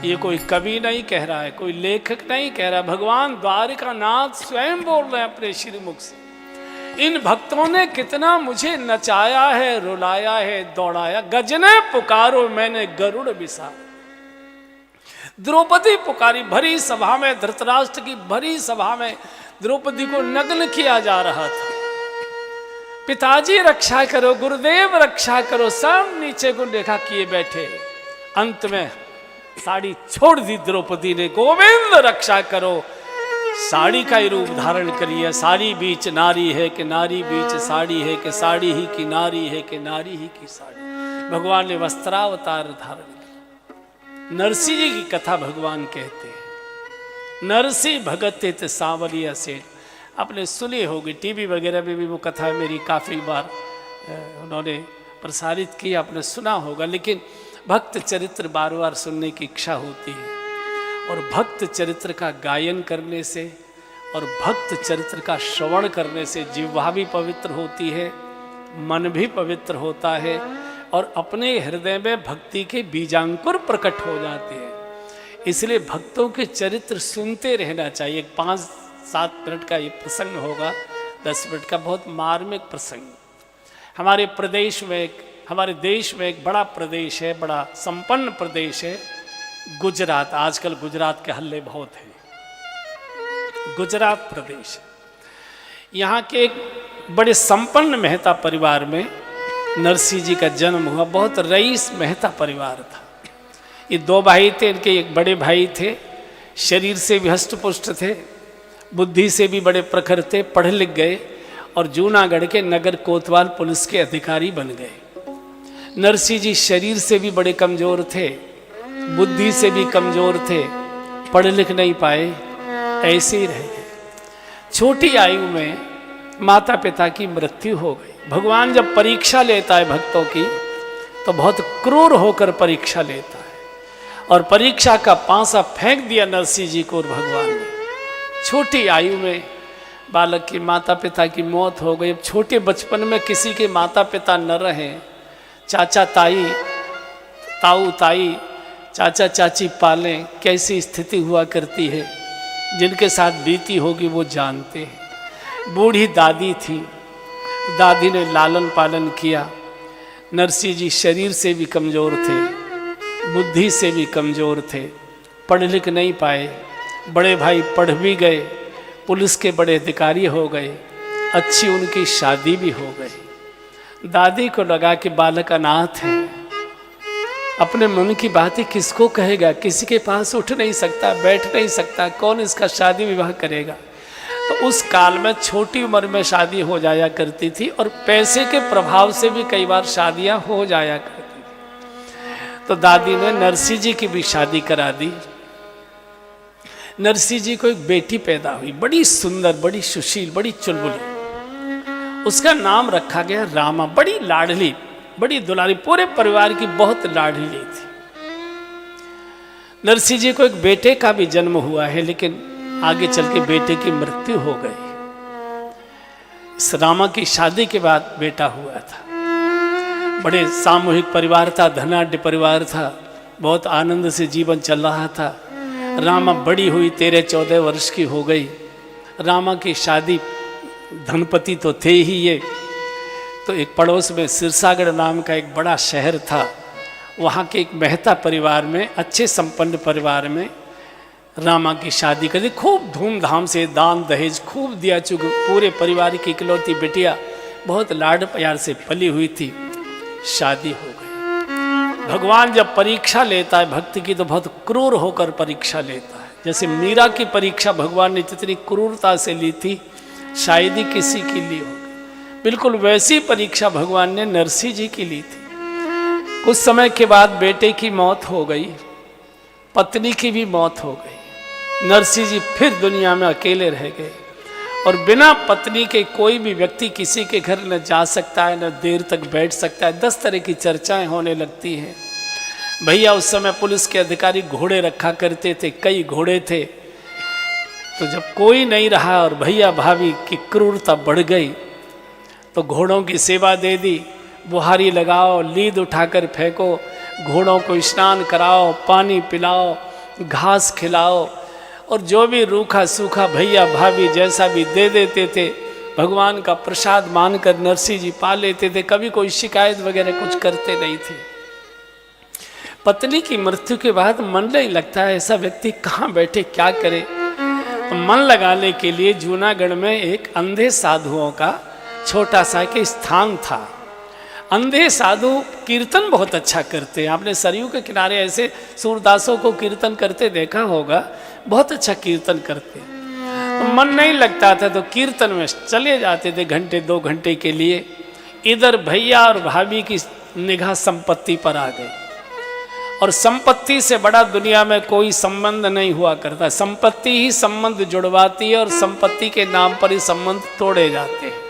ये कोई कवि नहीं कह रहा है, कोई लेखक नहीं कह रहा, भगवान द्वारिकानाथ स्वयं बोल रहे हैं अपने श्रीमुख से। इन भक्तों ने कितना मुझे नचाया है, रुलाया है, दौड़ाया। गजने पुकारो मैंने गरुड़ बिसार। द्रौपदी पुकारी, भरी सभा में, धृतराष्ट्र की भरी सभा में द्रौपदी को नग्न किया जा रहा था। पिताजी रक्षा करो, गुरुदेव रक्षा करो, सब नीचे को देखा किए बैठे। अंत में साड़ी छोड़ दी द्रौपदी ने, गोविंद रक्षा करो। साड़ी का ही रूप धारण करिए। साड़ी बीच नारी है कि नारी बीच साड़ी है, कि साड़ी ही की नारी है कि नारी ही की साड़ी। भगवान ने वस्त्रावतार धारण किया। नरसिंह जी की कथा भगवान कहते हैं, नरसिंह भगत ते सांवरिया सेठ। आपने सुनी होगी, टीवी वगैरह में भी वो कथा मेरी काफ़ी बार उन्होंने प्रसारित की, आपने सुना होगा। लेकिन भक्त चरित्र बार बार सुनने की इच्छा होती है, और भक्त चरित्र का गायन करने से और भक्त चरित्र का श्रवण करने से जिह्वा भी पवित्र होती है, मन भी पवित्र होता है, और अपने हृदय में भक्ति के बीजांकुर प्रकट हो जाते हैं। इसलिए भक्तों के चरित्र सुनते रहना चाहिए। 5-7 मिनट का ये प्रसंग होगा, 10 मिनट का बहुत मार्मिक प्रसंग। हमारे प्रदेश में हमारे देश में एक बड़ा प्रदेश है, बड़ा संपन्न प्रदेश है गुजरात। आजकल गुजरात के हल्ले बहुत हैं। गुजरात प्रदेश, यहाँ के एक बड़े संपन्न मेहता परिवार में नरसिंह जी का जन्म हुआ। बहुत रईस मेहता परिवार था। ये 2 भाई थे, इनके एक बड़े भाई थे, शरीर से भी हष्टपुष्ट थे, बुद्धि से भी बड़े प्रखर थे, पढ़ लिख गए और जूनागढ़ के नगर कोतवाल पुलिस के अधिकारी बन गए। नरसिंह जी शरीर से भी बड़े कमजोर थे, बुद्धि से भी कमजोर थे, पढ़ लिख नहीं पाए, ऐसे ही रह गए। छोटी आयु में माता पिता की मृत्यु हो गई। भगवान जब परीक्षा लेता है भक्तों की, तो बहुत क्रूर होकर परीक्षा लेता है, और परीक्षा का पांसा फेंक दिया नरसिंह जी को भगवान ने। छोटी आयु में बालक की माता पिता की मौत हो गई। अब छोटे बचपन में किसी के माता पिता न रहे, चाचा ताई, ताऊ ताई, चाचा चाची पालें, कैसी स्थिति हुआ करती है, जिनके साथ बीती होगी वो जानते हैं। बूढ़ी दादी थी, दादी ने लालन पालन किया। नरसिंह जी शरीर से भी कमज़ोर थे, बुद्धि से भी कमज़ोर थे, पढ़ लिख नहीं पाए। बड़े भाई पढ़ भी गए, पुलिस के बड़े अधिकारी हो गए, अच्छी उनकी शादी भी हो गई। दादी को लगा कि बालक अनाथ है, अपने मन की बातें किसको कहेगा, किसी के पास उठ नहीं सकता, बैठ नहीं सकता, कौन इसका शादी विवाह करेगा। तो उस काल में छोटी उम्र में शादी हो जाया करती थी, और पैसे के प्रभाव से भी कई बार शादियां हो जाया करती थी। तो दादी ने नरसिंह जी की भी शादी करा दी। नरसिंह जी को एक बेटी पैदा हुई, बड़ी सुंदर, बड़ी सुशील, बड़ी चुलबुली। उसका नाम रखा गया रामा। बड़ी लाडली, बड़ी दुलारी, पूरे परिवार की बहुत लाडली थी। नरसिंह जी को एक बेटे का भी जन्म हुआ है, लेकिन आगे चल के बेटे की मृत्यु हो गई। इस रामा की शादी के बाद बेटा हुआ था। बड़े सामूहिक परिवार था, धनाढ्य परिवार था, बहुत आनंद से जीवन चल रहा था। रामा बड़ी हुई, 13-14 वर्ष की हो गई। रामा की शादी, धनपति तो थे ही ये, तो एक पड़ोस में सिरसागढ़ नाम का एक बड़ा शहर था, वहाँ के एक मेहता परिवार में, अच्छे संपन्न परिवार में रामा की शादी कर दी। खूब धूमधाम से दान दहेज खूब दिया, चूँकि पूरे परिवार की इकलौती बेटिया बहुत लाड प्यार से पली हुई थी। शादी हो गई। भगवान जब परीक्षा लेता है भक्ति की, तो बहुत क्रूर होकर परीक्षा लेता है। जैसे मीरा की परीक्षा भगवान ने जितनी क्रूरता से ली थी, शायद ही किसी की ली होगी। बिल्कुल वैसी परीक्षा भगवान ने नरसिंह जी की ली थी। कुछ समय के बाद बेटे की मौत हो गई, पत्नी की भी मौत हो गई। नरसिंह जी फिर दुनिया में अकेले रह गए, और बिना पत्नी के कोई भी व्यक्ति किसी के घर न जा सकता है, न देर तक बैठ सकता है। 10 तरह की चर्चाएं होने लगती हैं। भैया उस समय पुलिस के अधिकारी घोड़े रखा करते थे, कई घोड़े थे। तो जब कोई नहीं रहा और भैया भाभी की क्रूरता बढ़ गई, तो घोड़ों की सेवा दे दी। बुहारी लगाओ, लीद उठाकर फेंको, घोड़ों को स्नान कराओ, पानी पिलाओ, घास खिलाओ, और जो भी रूखा सूखा भैया भाभी जैसा भी दे देते थे, भगवान का प्रसाद मानकर नरसिंह जी पा लेते थे। कभी कोई शिकायत वगैरह कुछ करते नहीं थे। पत्नी की मृत्यु के बाद मन नहीं लगता है, ऐसा व्यक्ति कहाँ बैठे क्या करे। तो मन लगाने के लिए जूनागढ़ में एक अंधे साधुओं का छोटा सा एक स्थान था। अंधे साधु कीर्तन बहुत अच्छा करते हैं। आपने सरयू के किनारे ऐसे सूरदासों को कीर्तन करते देखा होगा, बहुत अच्छा कीर्तन करते हैं। तो मन नहीं लगता था तो कीर्तन में चले जाते थे घंटे 2 घंटे के लिए। इधर भैया और भाभी की निगाह संपत्ति पर आ गई, और संपत्ति से बड़ा दुनिया में कोई संबंध नहीं हुआ करता। संपत्ति ही संबंध जुड़वाती है, और संपत्ति के नाम पर ही संबंध तोड़े जाते हैं।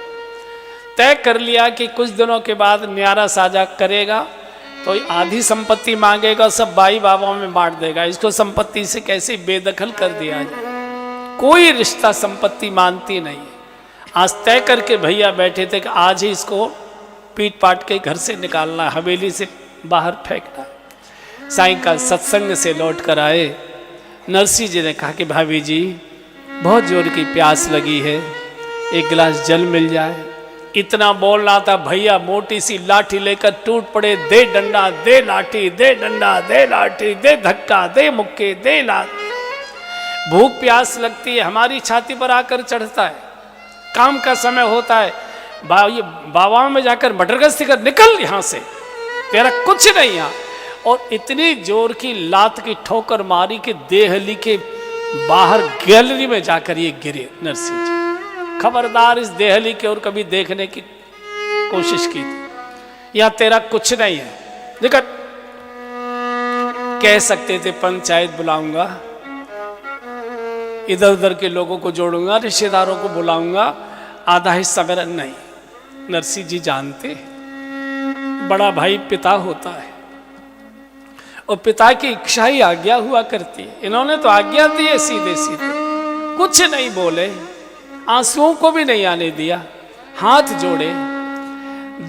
तय कर लिया कि कुछ दिनों के बाद न्यारा साझा करेगा तो आधी संपत्ति मांगेगा, सब भाई बाबाओं में बांट देगा। इसको संपत्ति से कैसे बेदखल कर दिया जाए। कोई रिश्ता संपत्ति मानती नहीं है। आज तय करके भैया बैठे थे कि आज ही इसको पीट पाट के घर से निकालना, हवेली से बाहर फेंकना। सायंकाल सत्संग से लौट कर आए। नरसिंह जी ने कहा कि भाभी जी बहुत जोर की प्यास लगी है, एक गिलास जल मिल जाए। इतना बोलना था, भैया मोटी सी लाठी लेकर टूट पड़े। दे डंडा, दे लाठी, दे डंडा, दे लाठी, दे धक्का, दे मुक्के, दे लात। भूख प्यास लगती है, हमारी छाती पर आकर चढ़ता है। काम का समय होता है, बाबाओं में जाकर मटर गश्ती कर, निकल यहाँ से, तेरा कुछ नहीं यहाँ। और इतनी जोर की लात की ठोकर मारी कि देहली के बाहर गैलरी में जाकर ये गिरे नरसिंह जी। खबरदार इस देहली की ओर कभी देखने की कोशिश की थी। यहाँ तेरा कुछ नहीं है, निकल। कह सकते थे पंचायत बुलाऊंगा, इधर उधर के लोगों को जोड़ूंगा, रिश्तेदारों को बुलाऊंगा, आधा हिस्सा मेरा नहीं। नरसिंह जी जानते बड़ा भाई पिता होता है, और पिता की इच्छा ही आज्ञा हुआ करती है। इन्होंने तो आज्ञा दी है सीधे सीधे, कुछ नहीं बोले, आंसुओं को भी नहीं आने दिया। हाथ जोड़े,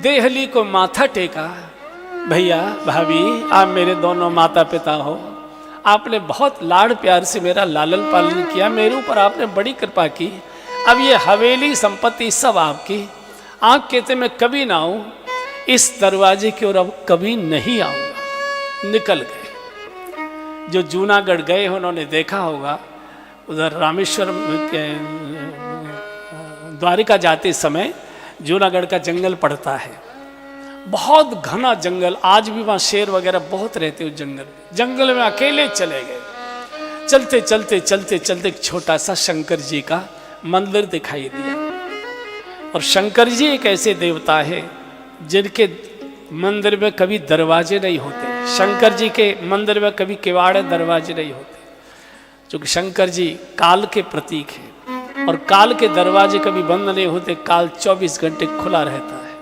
देहली को माथा टेका। भैया भाभी आप मेरे दोनों माता पिता हो, आपने बहुत लाड़ प्यार से मेरा लालन पालन किया, मेरे ऊपर आपने बड़ी कृपा की। अब ये हवेली संपत्ति सब आपकी। आप कहते मैं कभी ना आऊं इस दरवाजे की ओर, अब कभी नहीं आऊंगा। निकल गए। जो जूनागढ़ गए उन्होंने देखा होगा, उधर रामेश्वरम के द्वारिका जाते समय जूनागढ़ का जंगल पड़ता है, बहुत घना जंगल। आज भी वहाँ शेर वगैरह बहुत रहते उस जंगल में। जंगल में अकेले चले गए। चलते चलते चलते चलते एक छोटा सा शंकर जी का मंदिर दिखाई दिया। और शंकर जी एक ऐसे देवता है जिनके मंदिर में कभी दरवाजे नहीं होते। शंकर जी के मंदिर में कभी किवाड़ दरवाजे नहीं होते, क्योंकि शंकर जी काल के प्रतीक है, और काल के दरवाजे कभी बंद नहीं होते। काल 24 घंटे खुला रहता है।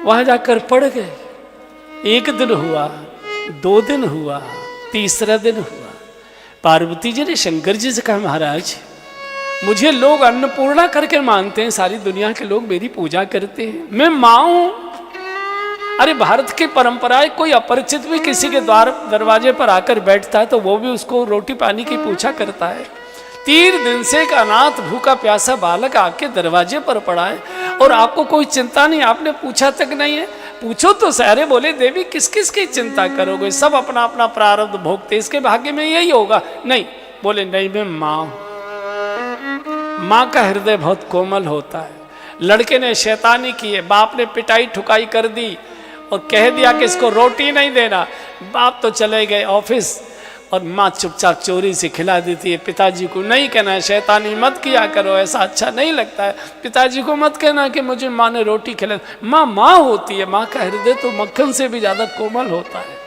वहां जाकर पड़ गए। एक दिन हुआ, 2 दिन हुआ, तीसरा दिन हुआ। पार्वती जी ने शंकर जी से कहा, महाराज मुझे लोग अन्नपूर्णा करके मानते हैं, सारी दुनिया के लोग मेरी पूजा करते हैं, मैं माँ हूं। अरे भारत की परंपरा है, कोई अपरिचित भी किसी के द्वार दरवाजे पर आकर बैठता है तो वो भी उसको रोटी पानी की पूछा करता है। 3 दिन से एक अनाथ भूखा प्यासा बालक आपके दरवाजे पर पड़ा है और आपको कोई चिंता नहीं, आपने पूछा तक नहीं है। पूछो तो सारे बोले देवी किस किस की चिंता करोगे, सब अपना अपना प्रारब्ध भोगते, इसके भाग्य में यही होगा। नहीं, बोले नहीं मैं माँ हूं। माँ का हृदय बहुत कोमल होता है। लड़के ने शैतानी की है, बाप ने पिटाई ठुकाई कर दी और कह दिया कि इसको रोटी नहीं देना। बाप तो चले गए ऑफिस और माँ चुपचाप चोरी से खिला देती है। पिताजी को नहीं कहना है शैतानी मत किया करो, ऐसा अच्छा नहीं लगता है। पिताजी को मत कहना कि मुझे माँ ने रोटी खिला। माँ माँ होती है, माँ का हृदय तो मक्खन से भी ज़्यादा कोमल होता है।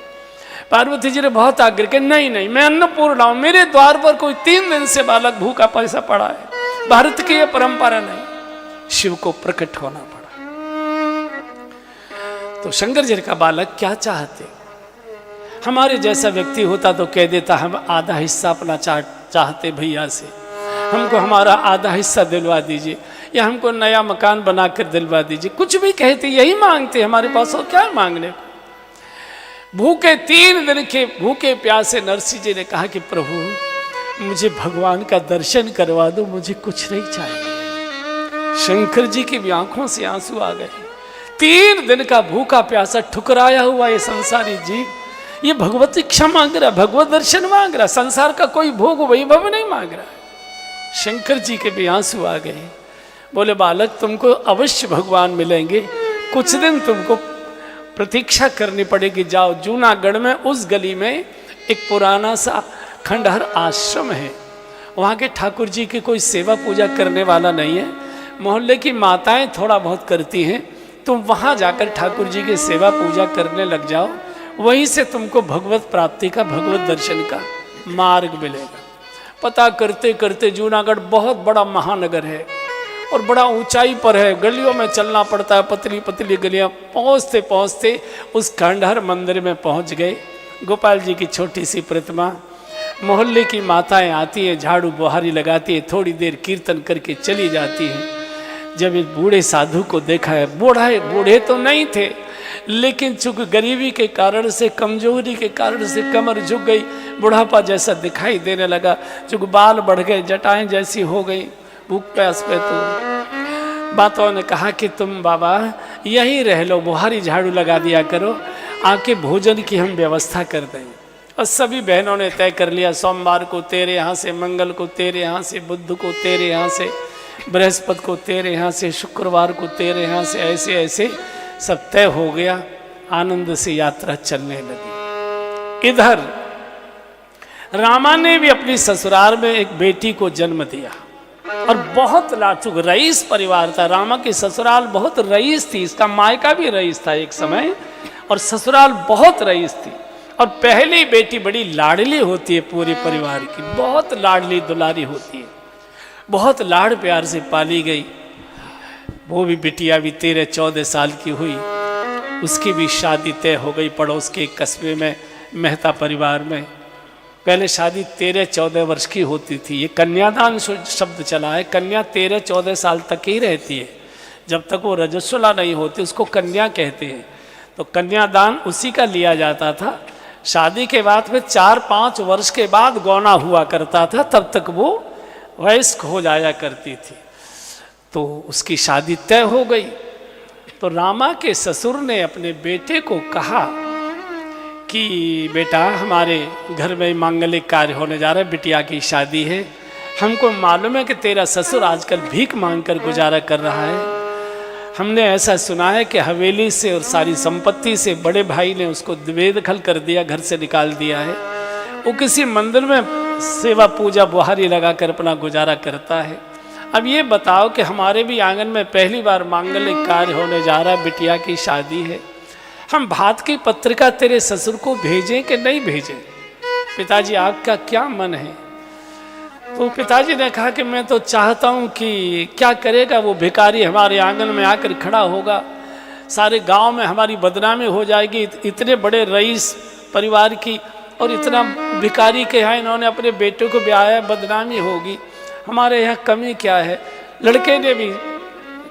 पार्वती जी ने बहुत आग्रह किया, नहीं नहीं मैं अन्नपूर्णा हूँ, मेरे द्वार पर कोई 3 दिन से बालक भूखा पैसा पड़ा है। भारत की यह परंपरा नहीं। शिव को प्रकट होना पड़ा। तो शंकर जी का बालक क्या चाहते, हमारे जैसा व्यक्ति होता तो कह देता हम आधा हिस्सा अपना चाहते भैया से, हमको हमारा आधा हिस्सा दिलवा दीजिए, या हमको नया मकान बनाकर दिलवा दीजिए। कुछ भी कहते, यही मांगते हमारे पास, और क्या मांगने को। भूखे 3 दिन के भूखे प्यासे नरसिंह जी ने कहा कि प्रभु मुझे भगवान का दर्शन करवा दो, मुझे कुछ नहीं चाहिए। शंकर जी की भी आंखों से आंसू आ गए। 3 दिन का भूखा प्यासा ठुकराया हुआ ये संसारी जीव, ये भगवत इच्छा मांग रहा, भगवत दर्शन मांग रहा, संसार का कोई भोग वैभव नहीं मांग रहा। शंकर जी के भी आंसू आ गए। बोले बालक तुमको अवश्य भगवान मिलेंगे, कुछ दिन तुमको प्रतीक्षा करनी पड़ेगी। जाओ जूनागढ़ में उस गली में एक पुराना सा खंडहर आश्रम है, वहाँ के ठाकुर जी की कोई सेवा पूजा करने वाला नहीं है, मोहल्ले की माताएं थोड़ा बहुत करती हैं, तुम वहाँ जाकर ठाकुर जी की सेवा पूजा करने लग जाओ, वहीं से तुमको भगवत प्राप्ति का, भगवत दर्शन का मार्ग मिलेगा। पता करते करते जूनागढ़ बहुत बड़ा महानगर है और बड़ा ऊंचाई पर है, गलियों में चलना पड़ता है, पतली पतली गलियां। पहुंचते पहुंचते उस खंडहर मंदिर में पहुंच गए। गोपाल जी की छोटी सी प्रतिमा, मोहल्ले की माताएं आती हैं, झाड़ू बुहारी लगाती है, थोड़ी देर कीर्तन करके चली जाती हैं। जब इस बूढ़े साधु को देखा है, बूढ़े तो नहीं थे, लेकिन चूंकि गरीबी के कारण से, कमजोरी के कारण से कमर झुक गई, बुढ़ापा जैसा दिखाई देने लगा, चूंकि बाल बढ़ गए, जटाएं जैसी हो गई, भूख प्यास पे तो बातों ने कहा कि तुम बाबा यहीं रह लो, बुहारी झाड़ू लगा दिया करो, आके भोजन की हम व्यवस्था कर देंगे। और सभी बहनों ने तय कर लिया, सोमवार को तेरे यहाँ से, मंगल को तेरे यहाँ से, बुध को तेरे यहाँ से, बृहस्पति को तेरे यहाँ से, शुक्रवार को तेरे यहाँ से, ऐसे ऐसे सब तय हो गया। आनंद से यात्रा चलने लगी। इधर रामा ने भी अपनी ससुराल में एक बेटी को जन्म दिया और बहुत लाचुक रईस परिवार था। रामा की ससुराल बहुत रईस थी, इसका मायका भी रईस था एक समय, और ससुराल बहुत रईस थी। और पहली बेटी बड़ी लाडली होती है पूरे परिवार की, बहुत लाडली दुलारी होती है, बहुत लाड़ प्यार से पाली गई। वो भी बिटिया भी 13-14 साल की हुई, उसकी भी शादी तय हो गई पड़ोस के एक कस्बे में, मेहता परिवार में। पहले शादी 13-14 वर्ष की होती थी। ये कन्यादान शब्द चला है, कन्या 13-14 साल तक ही रहती है, जब तक वो रजस्वला नहीं होती उसको कन्या कहते हैं। तो कन्यादान उसी का लिया जाता था। शादी के बाद फिर 4-5 वर्ष के बाद गौना हुआ करता था, तब तक वो वयस्क हो जाया करती थी। तो उसकी शादी तय हो गई। तो रामा के ससुर ने अपने बेटे को कहा कि बेटा हमारे घर में मांगलिक कार्य होने जा रहा है, बिटिया की शादी है, हमको मालूम है कि तेरा ससुर आजकल भीख मांगकर गुजारा कर रहा है। हमने ऐसा सुना है कि हवेली से और सारी संपत्ति से बड़े भाई ने उसको बेदखल कर दिया, घर से निकाल दिया है। वो किसी मंदिर में सेवा पूजा बुहारी लगाकर अपना गुजारा करता है। अब ये बताओ कि हमारे भी आंगन में पहली बार मांगलिक कार्य होने जा रहा है, बिटिया की शादी है, हम भात की पत्रिका तेरे ससुर को भेजें कि नहीं भेजें? पिताजी आपका क्या मन है? तो पिताजी ने कहा कि मैं तो चाहता हूँ कि क्या करेगा वो भिखारी, हमारे आंगन में आकर खड़ा होगा, सारे गांव में हमारी बदनामी हो जाएगी। इतने बड़े रईस परिवार की और इतना भिखारी के यहाँ इन्होंने अपने बेटे को ब्याया, बदनामी होगी, हमारे यहाँ कमी क्या है? लड़के ने भी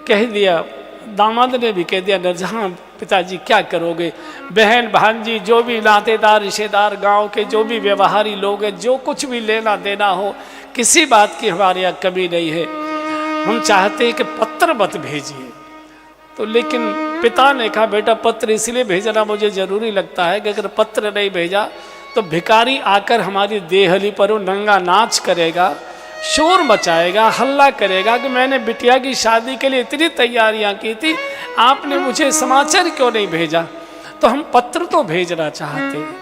कह दिया, दामाद ने भी कह दिया, नरजहाँ पिताजी क्या करोगे? बहन भांजी जो भी नातेदार रिश्तेदार गांव के जो भी व्यवहारी लोग हैं, जो कुछ भी लेना देना हो, किसी बात की हमारे यहाँ कमी नहीं है, हम चाहते हैं कि पत्र मत भेजिए। तो लेकिन पिता ने कहा बेटा पत्र इसलिए भेजना मुझे ज़रूरी लगता है कि अगर पत्र नहीं भेजा तो भिखारी आकर हमारी देहली पर वो नंगा नाच करेगा, शोर मचाएगा, हल्ला करेगा कि मैंने बिटिया की शादी के लिए इतनी तैयारियां की थी, आपने मुझे समाचार क्यों नहीं भेजा? तो हम पत्र तो भेजना चाहते हैं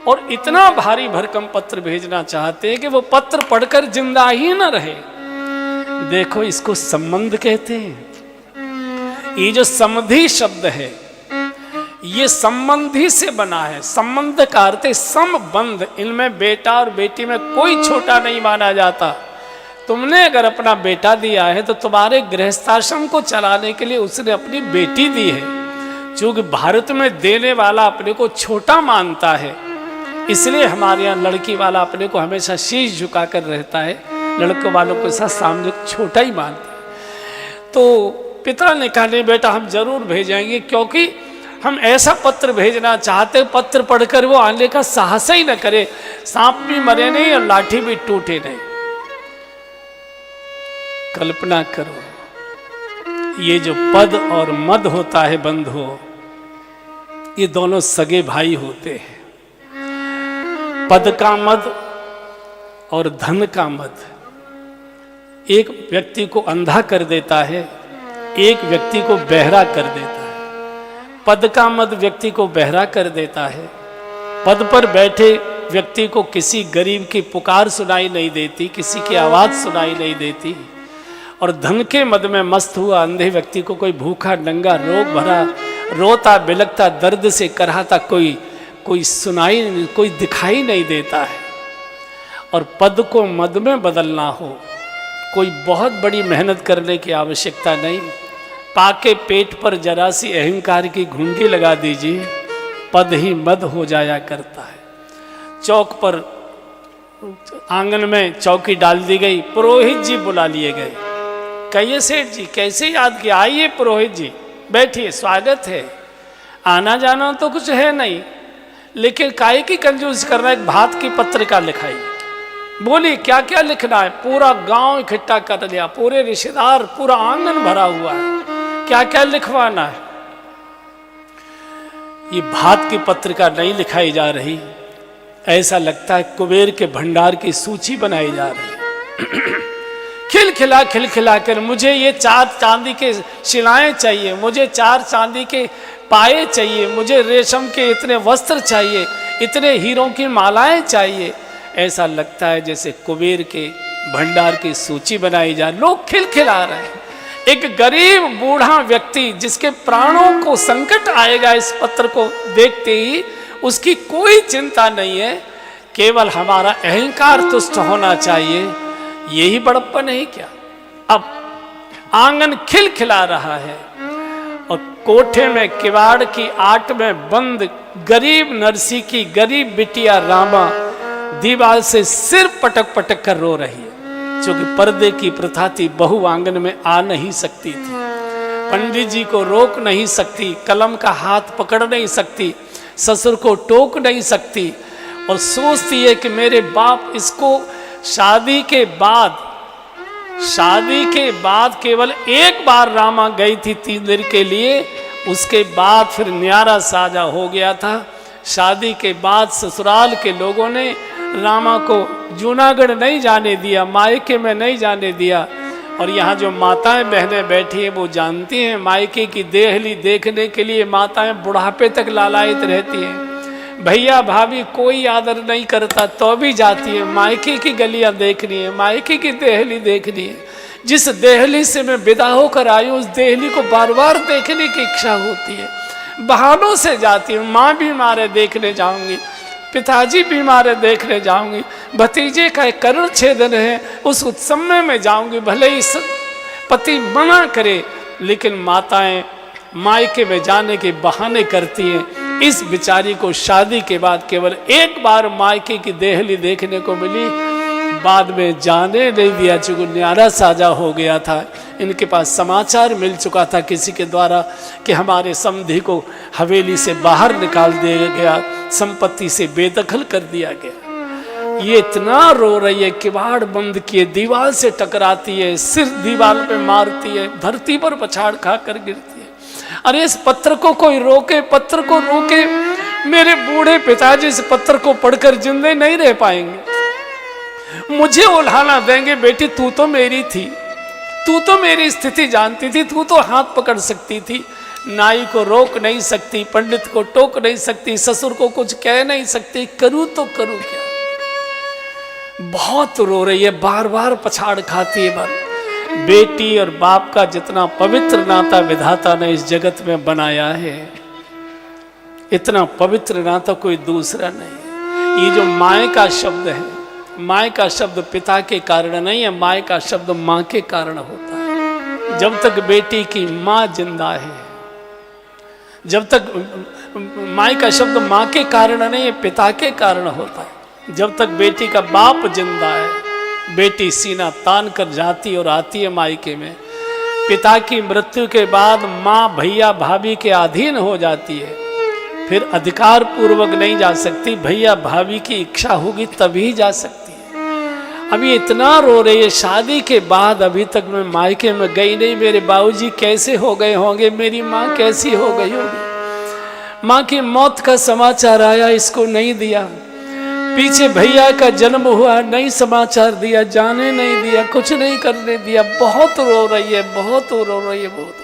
और इतना भारी भरकम पत्र भेजना चाहते हैं कि वो पत्र पढ़कर जिंदा ही न रहे। देखो इसको संबंध कहते हैं। ये जो समधि शब्द है ये संबंधी से बना है। संबंध का अर्थ है संबंध, इनमें बेटा और बेटी में कोई छोटा नहीं माना जाता। तुमने अगर अपना बेटा दिया है तो तुम्हारे गृहस्थाश्रम को चलाने के लिए उसने अपनी बेटी दी है। चूंकि भारत में देने वाला अपने को छोटा मानता है, इसलिए हमारे यहाँ लड़की वाला अपने को हमेशा शीश झुकाकर रहता है, लड़कों वालों के साथ सामने छोटा ही मानता है। तो पिता ने कहा नहीं बेटा हम जरूर भेजेंगे, क्योंकि हम ऐसा पत्र भेजना चाहते, पत्र पढ़कर वो आने का साहस ही न करे, सांप भी मरे नहीं और लाठी भी टूटे नहीं। कल्पना करो, ये जो पद और मद होता है बंधुओं, ये दोनों सगे भाई होते हैं। पद का मद और धन का मद एक व्यक्ति को अंधा कर देता है, एक व्यक्ति को बहरा कर देता है। पद का मद व्यक्ति को बहरा कर देता है। पद पर बैठे व्यक्ति को किसी गरीब की पुकार सुनाई नहीं देती, किसी की आवाज सुनाई नहीं देती। और धन के मद में मस्त हुआ अंधे व्यक्ति को कोई भूखा नंगा रोग भरा रोता बिलखता दर्द से कराहता कोई सुनाई, कोई दिखाई नहीं देता है। और पद को मद में बदलना हो, कोई बहुत बड़ी मेहनत करने की आवश्यकता नहीं। पाके पेट पर जरा सी अहंकार की घुंडी लगा दीजिए, पद ही मद हो जाया करता है। चौक पर आंगन में चौकी डाल दी गई, पुरोहित जी बुला लिए गए। कहिए सेठ जी कैसे याद किया? आइए पुरोहित जी बैठिए, स्वागत है। आना जाना तो कुछ है नहीं, लेकिन काहे की कंजूस करना, एक भात की पत्रिका लिखाई। बोली क्या क्या लिखना है? पूरा गांव इकट्ठा कर लिया, पूरे रिश्तेदार, पूरा आंगन भरा हुआ है, क्या क्या लिखवाना है। ये भात की पत्रिका नहीं लिखाई जा रही, ऐसा लगता है कुबेर के भंडार की सूची बनाई जा रही। खिलखिला कर मुझे ये 4 चांदी के शिलाएं चाहिए, मुझे 4 चांदी के पाए चाहिए, मुझे रेशम के इतने वस्त्र चाहिए, इतने हीरों की मालाएं चाहिए। ऐसा लगता है जैसे कुबेर के भंडार की सूची बनाई जाए। लोग खिलखिला रहे हैं। एक गरीब बूढ़ा व्यक्ति जिसके प्राणों को संकट आएगा इस पत्र को देखते ही, उसकी कोई चिंता नहीं है, केवल हमारा अहंकार तुष्ट होना चाहिए। यही बड़प्पन है क्या? अब आंगन खिलखिला रहा है और कोठे में किवाड़ की आट में बंद गरीब नरसी की गरीब बिटिया रामा दीवार से सिर पटक पटक कर रो रही है। क्योंकि पर्दे की प्रथा थी, बहू आंगन में आ नहीं सकती थी, पंडित जी को रोक नहीं सकती, कलम का हाथ पकड़ नहीं सकती, ससुर को टोक नहीं सकती। और सोचती है कि मेरे बाप इसको शादी के बाद केवल एक बार रामा गई थी 3 दिन के लिए, उसके बाद फिर न्यारा साजा हो गया था। शादी के बाद ससुराल के लोगों ने रामा को जूनागढ़ नहीं जाने दिया, मायके में नहीं जाने दिया। और यहाँ जो माताएं बहनें बैठी हैं वो जानती हैं, मायके की देहली देखने के लिए माताएं बुढ़ापे तक लालायित रहती हैं। भैया भाभी कोई आदर नहीं करता तो भी जाती है, मायके की गलियां देखनी है, मायके की देहली देखनी है। जिस देहली से मैं विदा होकर आई हूँ उस देहली को बार बार देखने की इच्छा होती है। बहानों से जाती हूँ, माँ बीमार है देखने जाऊंगी, पिताजी बीमार है देखने जाऊंगी, भतीजे का एक करण छेदन है उस उत्सव में मैं जाऊंगी, भले ही पति मना करे, लेकिन माताएं मायके में जाने के बहाने करती हैं। इस बिचारी को शादी के बाद केवल एक बार मायके की देहली देखने को मिली, बाद में जाने नहीं दिया, चूंकि न्यारा साजा हो गया था। इनके पास समाचार मिल चुका था किसी के द्वारा कि हमारे समधी को हवेली से बाहर निकाल दिया गया, संपत्ति से बेदखल कर दिया गया। ये इतना रो रही है, किवाड़ बंद किए, दीवार से टकराती है, सिर दीवार पे मारती है, धरती पर पछाड़ खा कर गिरती है। अरे इस पत्र को कोई रोके, पत्र को रोके। मेरे बूढ़े पिताजी इस पत्र को पढ़कर जिंदे नहीं रह पाएंगे, मुझे उल्हाना देंगे, बेटी तू तो मेरी थी, तू तो मेरी स्थिति जानती थी, तू तो हाथ पकड़ सकती थी। नाई को रोक नहीं सकती, पंडित को टोक नहीं सकती, ससुर को कुछ कह नहीं सकती, करूं तो करूं क्या? बहुत रो रही है, बार बार पछाड़ खाती है। बेटी और बाप का जितना पवित्र नाता विधाता ने इस जगत में बनाया है, इतना पवित्र नाता कोई दूसरा नहीं। ये जो माए का शब्द है, माए का शब्द पिता के कारण नहीं है, माए का शब्द माँ के कारण होता है। जब तक बेटी की माँ जिंदा है, जब तक माए का शब्द माँ के कारण नहीं है, पिता के कारण होता है। जब तक बेटी का बाप जिंदा है, बेटी सीना तान कर जाती और आती है मायके में, पिता की मृत्यु के बाद माँ भैया भाभी के अधीन हो जाती है, फिर अधिकार पूर्वक नहीं जा सकती, भैया भाभी की इच्छा होगी तभी जा सकती है। अभी इतना रो रही है, शादी के बाद अभी तक मैं मायके में गई नहीं, मेरे बाबूजी कैसे हो गए होंगे, मेरी माँ कैसी हो गई होगी। माँ की मौत का समाचार आया, इसको नहीं दिया। पीछे भैया का जन्म हुआ, नहीं समाचार दिया, जाने नहीं दिया, कुछ नहीं करने दिया। बहुत रो रही है, बहुत रो रही है, बहुत।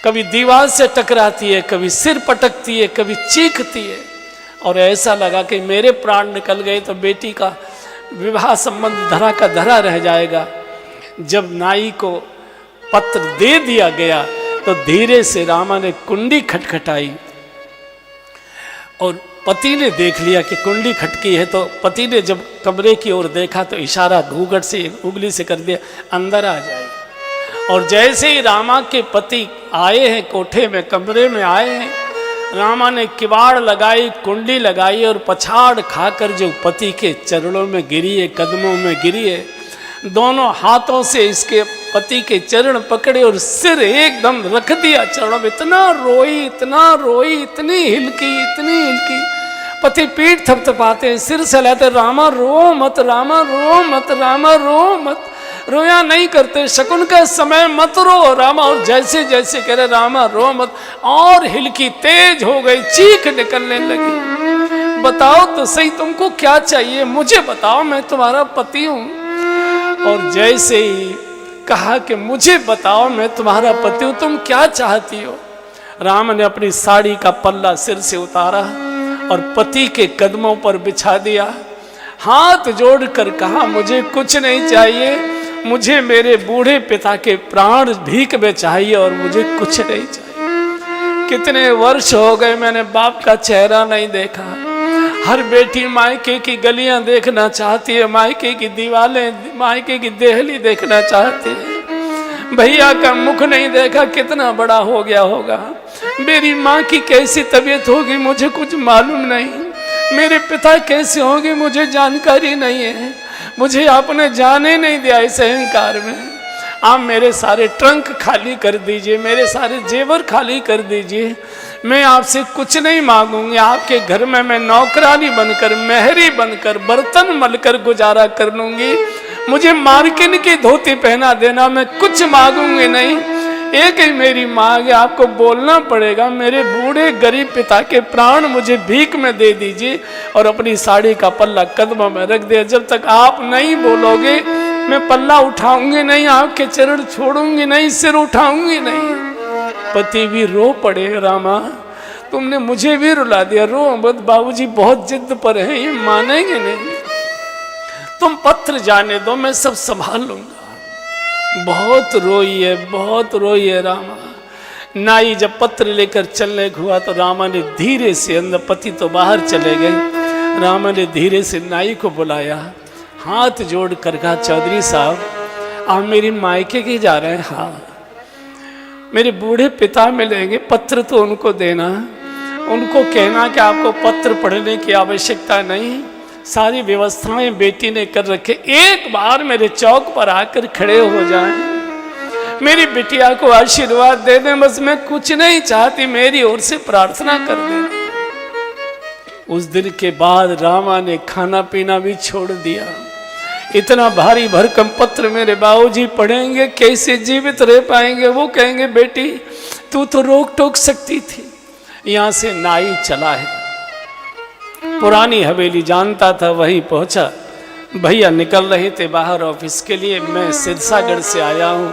कभी दीवार से टकराती है, कभी सिर पटकती है, कभी चीखती है, और ऐसा लगा कि मेरे प्राण निकल गए तो बेटी का विवाह संबंध धरा का धरा रह जाएगा। जब नाई को पत्र दे दिया गया तो धीरे से रामा ने कुंडी खटखटाई, और पति ने देख लिया कि कुंडी खटकी है, तो पति ने जब कमरे की ओर देखा तो इशारा घूंघट से उंगली से कर दिया, अंदर आ जाए। और जैसे ही रामा के पति आए हैं, कोठे में कमरे में आए हैं, रामा ने किवाड़ लगाई, कुंडी लगाई, और पछाड़ खाकर जो पति के चरणों में गिरी है, कदमों में गिरी है, दोनों हाथों से इसके पति के चरण पकड़े और सिर एकदम रख दिया चरणों में। इतना रोई, इतना रोई, इतनी हिलकी। पति पीठ थपथपाते, सिर सहलाते, रामा रो मत, रामा रो मत, रामा रो मत, रोया नहीं करते, शकुन का समय मत रो रामा। और जैसे जैसे कह रहे रामा रो मत, और हिलकी तेज हो गई, चीख निकलने लगी। बताओ तो सही, तुमको क्या चाहिए, मुझे बताओ, मैं तुम्हारा पति हूं। और जैसे ही कहा कि मुझे बताओ, मैं तुम्हारा पति हूं, तुम क्या चाहती हो। राम ने अपनी साड़ी का पल्ला सिर से उतारा और पति के कदमों पर बिछा दिया, हाथ जोड़कर कहा, मुझे कुछ नहीं चाहिए, मुझे मेरे बूढ़े पिता के प्राण भीख में चाहिए, और मुझे कुछ नहीं चाहिए। कितने वर्ष हो गए मैंने बाप का चेहरा नहीं देखा। हर बेटी मायके की गलियां देखना चाहती है, मायके की दीवारें, मायके की देहली देखना चाहती है। भैया का मुख नहीं देखा, कितना बड़ा हो गया होगा। मेरी माँ की कैसी तबीयत होगी मुझे कुछ मालूम नहीं, मेरे पिता कैसे होंगे मुझे जानकारी नहीं है। मुझे आपने जाने नहीं दिया इस अहंकार में। आप मेरे सारे ट्रंक खाली कर दीजिए, मेरे सारे जेवर खाली कर दीजिए। मैं आपसे कुछ नहीं मांगूंगी, आपके घर में मैं नौकरानी बनकर, मेहरी बनकर, बर्तन मलकर गुजारा कर लूंगी। मुझे मार्किन की धोती पहना देना, मैं कुछ मांगूंगी नहीं। एक ही मेरी मांग है, आपको बोलना पड़ेगा, मेरे बूढ़े गरीब पिता के प्राण मुझे भीख में दे दीजिए। और अपनी साड़ी का पल्ला कदमों में रख दिया। जब तक आप नहीं बोलोगे मैं पल्ला उठाऊंगी नहीं, आपके चरण छोड़ूंगी नहीं, सिर उठाऊंगी नहीं। पति भी रो पड़े, रामा तुमने मुझे भी रुला दिया, रो मत, बाबूजी बहुत जिद पर है, ये मानेंगे नहीं। तुम पत्र जाने दो, मैं सब संभाल लूंगा। बहुत रोई है, बहुत रोई है रामा। नाई जब पत्र लेकर चलने हुआ तो रामा ने धीरे से, अंदर पति तो बाहर चले गए, रामा ने धीरे से नाई को बुलाया, हाथ जोड़ कर कहा, चौधरी साहब आप मेरी मायके के जा रहे हैं? हाँ। मेरे बूढ़े पिता मिलेंगे, पत्र तो उनको देना, उनको कहना कि आपको पत्र पढ़ने की आवश्यकता नहीं, सारी व्यवस्थाएं बेटी ने कर रखे, एक बार मेरे चौक पर आकर खड़े हो जाएं, मेरी बिटिया को आशीर्वाद दे दें, बस मैं कुछ नहीं चाहती, मेरी ओर से प्रार्थना कर दें। उस दिन के बाद रामा ने खाना पीना भी छोड़ दिया। इतना भारी भरकम पत्र मेरे बाबूजी पढ़ेंगे, कैसे जीवित रह पाएंगे। वो कहेंगे बेटी तू तो रोक टोक सकती थी। यहां से नाई चला है, पुरानी हवेली जानता था, वहीं पहुंचा। भैया निकल रहे थे बाहर ऑफिस के लिए, मैं सिरसागढ़ से आया हूं,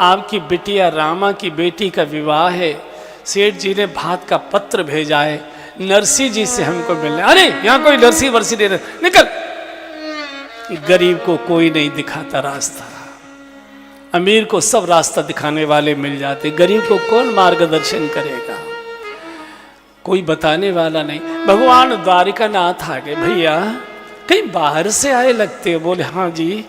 आपकी बिटिया रामा की बेटी का विवाह है, सेठ जी ने भात का पत्र भेजा है, नरसी जी से हमको मिलने। अरे यहाँ कोई नरसी वर्सी दे रहे, निकल। गरीब को कोई नहीं दिखाता रास्ता, अमीर को सब रास्ता दिखाने वाले मिल जाते, गरीब को कौन मार्गदर्शन करेगा, कोई बताने वाला नहीं। भगवान द्वारिका नाथ आ गए, भैया कहीं बाहर से आए लगते हो? बोले हाँ जी,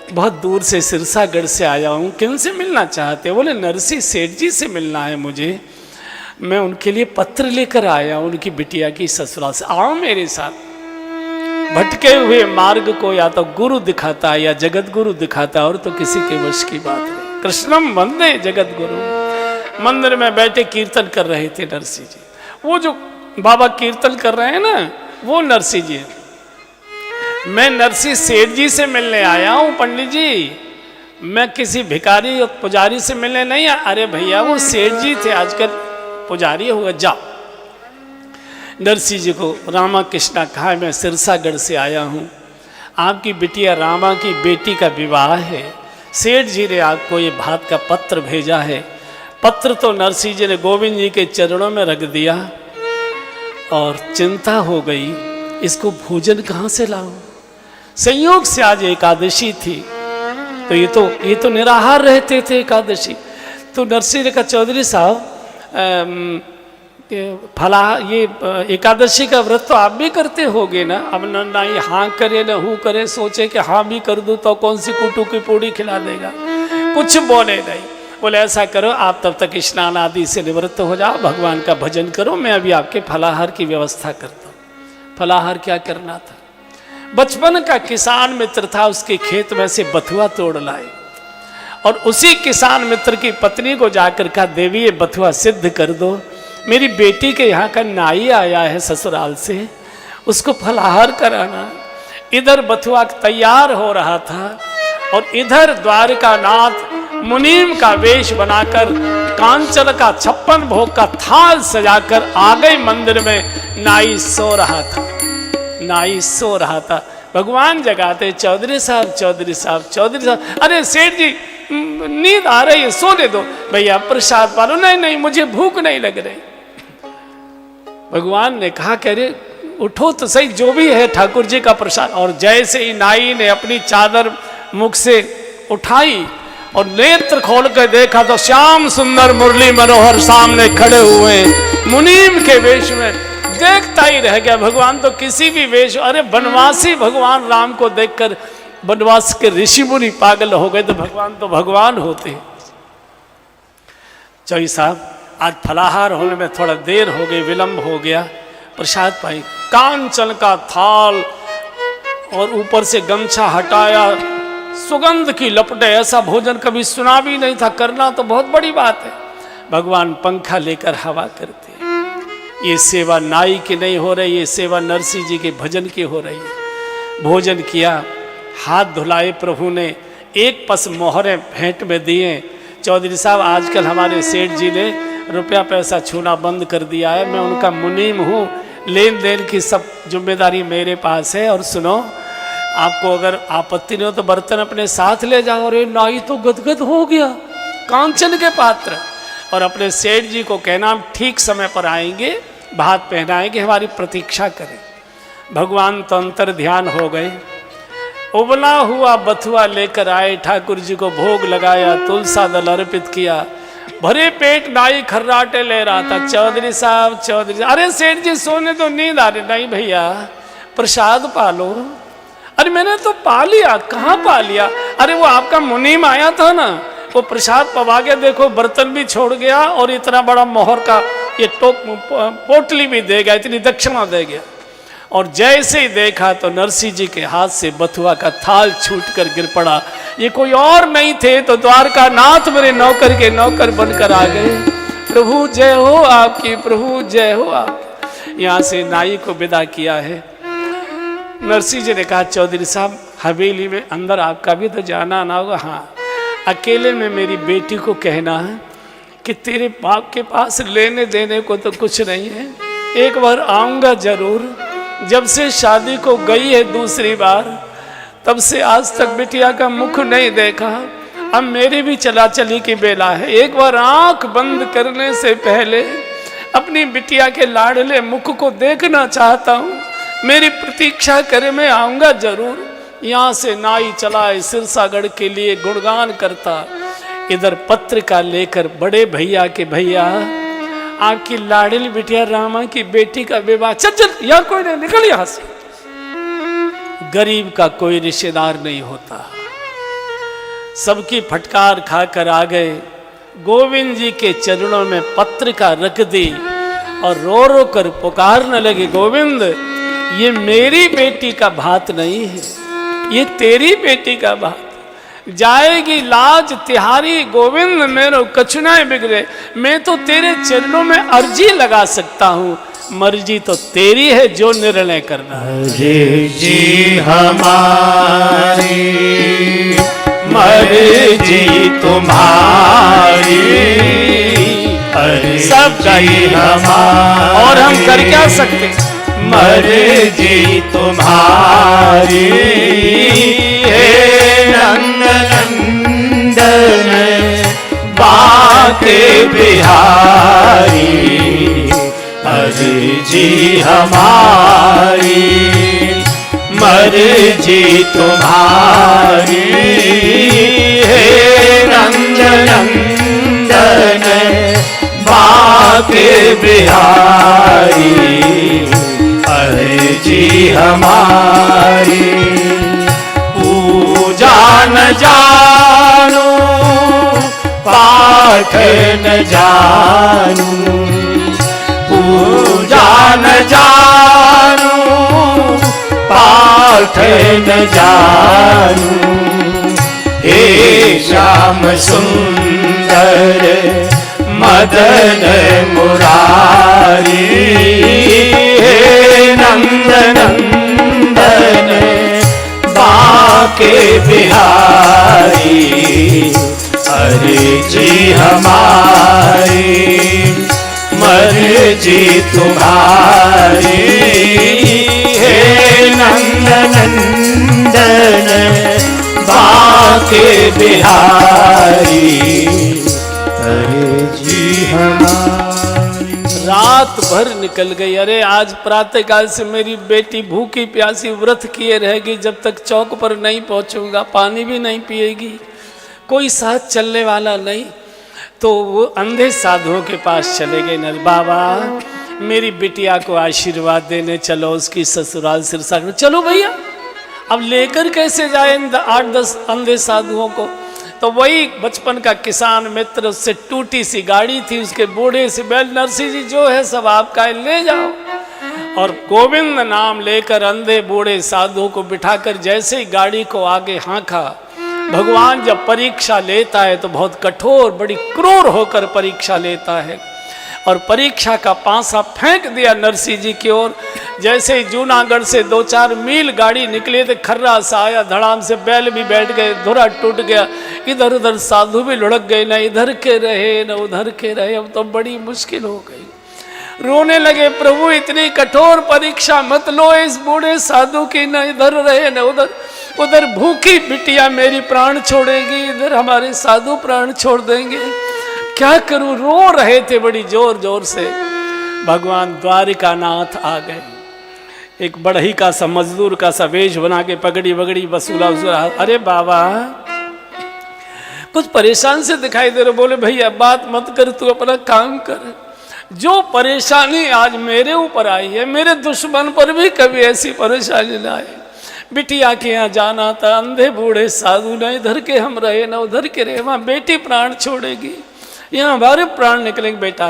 बहुत दूर से सिरसागढ़ से आया हूँ, किन से मिलना चाहते हो? बोले नरसी सेठ जी से मिलना है मुझे, मैं उनके लिए पत्र लेकर आया हूँ, उनकी बिटिया की ससुराल से, आओ मेरे साथ। भटके हुए मार्ग को या तो गुरु दिखाता है या जगत गुरु दिखाता है, और तो किसी के वश की बात नहीं। कृष्णम वंदे जगत गुरु। मंदिर में बैठे कीर्तन कर रहे थे नरसिंह जी। वो जो बाबा कीर्तन कर रहे हैं ना, वो नरसिंह जी हैं। मैं नरसिंह सेठ जी से मिलने आया हूं पंडित जी, मैं किसी भिखारी और पुजारी से मिलने नहीं आया। अरे भैया वो सेठ जी थे, आजकल पुजारी हुआ। जाओ। नरसिंह जी को रामा कृष्णा कहा, मैं सिरसागढ़ से आया हूँ, आपकी बिटिया रामा की बेटी का विवाह है, सेठ जी ने आपको ये भात का पत्र भेजा है। पत्र तो नरसिंह जी ने गोविंद जी के चरणों में रख दिया और चिंता हो गई, इसको भोजन कहाँ से लाऊं। संयोग से आज एकादशी थी, तो ये तो निराहार रहते थे एकादशी। तो नरसिंह ने कहा, चौधरी साहब फला ये एकादशी का व्रत तो आप भी करते होगे ना। अब ना ये हाँ करे न हूँ करे, सोचे कि हाँ भी कर दूँ तो कौन सी कुटू की पूड़ी खिला देगा, कुछ बोले नहीं। बोले ऐसा करो, आप तब तक स्नान आदि से निवृत्त हो जाओ, भगवान का भजन करो, मैं अभी आपके फलाहार की व्यवस्था करता हूँ। फलाहार क्या करना था, बचपन का किसान मित्र था, उसके खेत में से बथुआ तोड़ लाए और उसी किसान मित्र की पत्नी को जाकर कहा, देवी ये बथुआ सिद्ध कर दो, मेरी बेटी के यहाँ का नाई आया है ससुराल से, उसको फलाहार कराना। इधर बथुआ तैयार हो रहा था और इधर द्वारकानाथ मुनीम का वेश बनाकर कांचन का 56 भोग का थाल सजाकर आ गए मंदिर में। नाई सो रहा था, नाई सो रहा था। भगवान जगाते, चौधरी साहब चौधरी साहब चौधरी साहब। अरे सेठ जी नींद आ रही है, सोने दो। भैया प्रसाद पालो। नहीं नहीं मुझे भूख नहीं लग रही। भगवान ने कहा, कह रहे उठो तो सही, जो भी है ठाकुर जी का प्रसाद। और जैसे ही नाई ने अपनी चादर मुख से उठाई और नेत्र खोल कर देखा तो श्याम सुंदर मुरली मनोहर सामने खड़े हुए मुनीम के वेश में। देखता ही रह गया। भगवान तो किसी भी वेश, अरे वनवासी भगवान राम को देखकर वनवास के ऋषि मुनि पागल हो गए, तो भगवान तो भगवान होते। चौधरी साहब आज फलाहार होने में थोड़ा देर हो गई, विलंब हो गया। प्रसाद पाई, कांचन का थाल और ऊपर से गमछा हटाया, सुगंध की लपटे। ऐसा भोजन कभी सुना भी नहीं था, करना तो बहुत बड़ी बात है। भगवान पंखा लेकर हवा करते। ये सेवा नाई की नहीं हो रही, ये सेवा नरसिंह जी के भजन की हो रही है। भोजन किया, हाथ धुलाए प्रभु ने, एक पस मोहरे भेंट में दिए। चौधरी साहब आजकल हमारे सेठ जी ने रुपया पैसा छूना बंद कर दिया है, मैं उनका मुनीम हूँ, लेन देन की सब जिम्मेदारी मेरे पास है। और सुनो, आपको अगर आपत्ति नहीं हो तो बर्तन अपने साथ ले जाओ। और ये नाई तो गदगद हो गया, कांचन के पात्र। और अपने सेठ जी को कहना हम ठीक समय पर आएंगे, भात पहनाएंगे, हमारी प्रतीक्षा करें। भगवान तो अंतर ध्यान हो गए। उबला हुआ बथुआ लेकर आए, ठाकुर जी को भोग लगाया, तुलसा दल अर्पित किया। भरे पेट नाई खर्राटे ले रहा था। चौधरी साहब चौधरी, अरे सेठ जी सोने तो नींद आ रही। नहीं भैया प्रसाद पालो। अरे मैंने तो पा लिया। कहाँ पा लिया? अरे वो आपका मुनीम आया था ना, वो प्रसाद पवा गया, देखो बर्तन भी छोड़ गया और इतना बड़ा मोहर का ये पोटली भी दे गया, इतनी दक्षिणा दे गया। और जैसे ही देखा तो नरसिंह जी के हाथ से बथुआ का थाल छूटकर गिर पड़ा। ये कोई और नहीं थे तो द्वारका नाथ मेरे नौकर के नौकर बनकर आ गए। प्रभु जय हो आपकी, प्रभु जय हो आपकी। यहाँ से नाई को विदा किया है। नरसिंह जी ने कहा, चौधरी साहब हवेली में अंदर आपका भी तो जाना ना होगा। हाँ, अकेले में मेरी बेटी को कहना है कि तेरे बाप के पास लेने देने को तो कुछ नहीं है, एक बार आऊँगा जरूर। जब से शादी को गई है दूसरी बार, तब से आज तक बिटिया का मुख नहीं देखा। अब मेरी भी चला चली की बेला है, एक बार आंख बंद करने से पहले अपनी बिटिया के लाडले मुख को देखना चाहता हूँ। मेरी प्रतीक्षा करे, मैं आऊँगा जरूर। यहाँ से नाई चला सिरसागढ़ के लिए गुणगान करता। इधर पत्रिका लेकर बड़े भैया के भैया, आपकी लाडली बिटिया रामा की बेटी का विवाह। चल चल, यहाँ कोई नहीं, निकल यहाँ से। गरीब का कोई रिश्तेदार नहीं होता। सबकी फटकार खाकर आ गए। गोविंद जी के चरणों में पत्रिका रख दी और रो रो कर पुकारने लगे, गोविंद ये मेरी बेटी का भात नहीं है, ये तेरी बेटी का भात। जाएगी लाज तिहारी गोविंद मेरो कछु ना बिगड़े। मैं तो तेरे चरणों में अर्जी लगा सकता हूँ, मर्जी तो तेरी है जो निर्णय करना। मर्जी हमारी मर्जी तुम्हारी, सब चाहिए हमारी और हम कर क्या सकते। मर्जी तुम्हारी हे नंद नंदन बाके बिहारी, मर्जी हमारी मर्जी तुम्हारी हे नंद नंदन बाके बिहारी, मर्जी हमारी। पूजा न जानू पाठ न जानू, पूजा न जानू पाठ न जानू, हे श्याम सुंदर मदन मुरारी, हे नंद नंदन बाके बिहारी, अर्जी हमारी मर्जी तुम्हारी, हे नंद नंदन बाके बिहारी, अर्जी हमारी। रात भर निकल गई। अरे आज प्रातः काल से मेरी बेटी भूखी प्यासी व्रत किए रहेगी, जब तक चौक पर नहीं पहुंचूंगा पानी भी नहीं पिएगी, कोई साथ चलने वाला नहीं। तो वो अंधे साधुओं के पास चले गए। नर बाबा मेरी बिटिया को आशीर्वाद देने चलो, उसकी ससुराल सिरसा। चलो भैया, अब लेकर कैसे जाए 8-10 अंधे साधुओं को। तो वही बचपन का किसान मित्र, उससे टूटी सी गाड़ी थी, उसके बूढ़े से बैल, नरसिंह जी जो है सब आपका है, ले जाओ। और गोविंद नाम लेकर अंधे बूढ़े साधुओं को बिठाकर जैसे ही गाड़ी को आगे हाँका, भगवान जब परीक्षा लेता है तो बहुत कठोर, बड़ी क्रूर होकर परीक्षा लेता है। और परीक्षा का पासा फेंक दिया नरसिंह जी की ओर। जैसे ही जूनागढ़ से 2-4 मील गाड़ी निकले थे, खर्रा सा आया, धड़ाम से बैल भी बैठ गए, धुरा टूट गया, इधर उधर साधु भी लुढ़क गए, न इधर के रहे न उधर के रहे। अब तो बड़ी मुश्किल हो गई। रोने लगे, प्रभु इतनी कठोर परीक्षा मत लो इस बूढ़े साधु की, न इधर रहे न उधर। उधर भूखी बिटिया मेरी प्राण छोड़ेगी, इधर हमारे साधु प्राण छोड़ देंगे, क्या करूं। रो रहे थे बड़ी जोर जोर से। भगवान द्वारिकानाथ आ गए। एक बढ़ई का सा मजदूर का सा वेश बना के पगड़ी वगड़ी वसूला वसूला। अरे बाबा कुछ परेशान से दिखाई दे रहे। बोले भैया बात मत कर, तू अपना काम कर। जो परेशानी आज मेरे ऊपर आई है, मेरे दुश्मन पर भी कभी ऐसी परेशानी ना आए। बिटिया के यहाँ जाना था, अंधे बूढ़े साधु, न इधर के हम रहे न उधर के रहे, वहाँ बेटी प्राण छोड़ेगी, यहाँ हमारे प्राण निकलेंगे। बेटा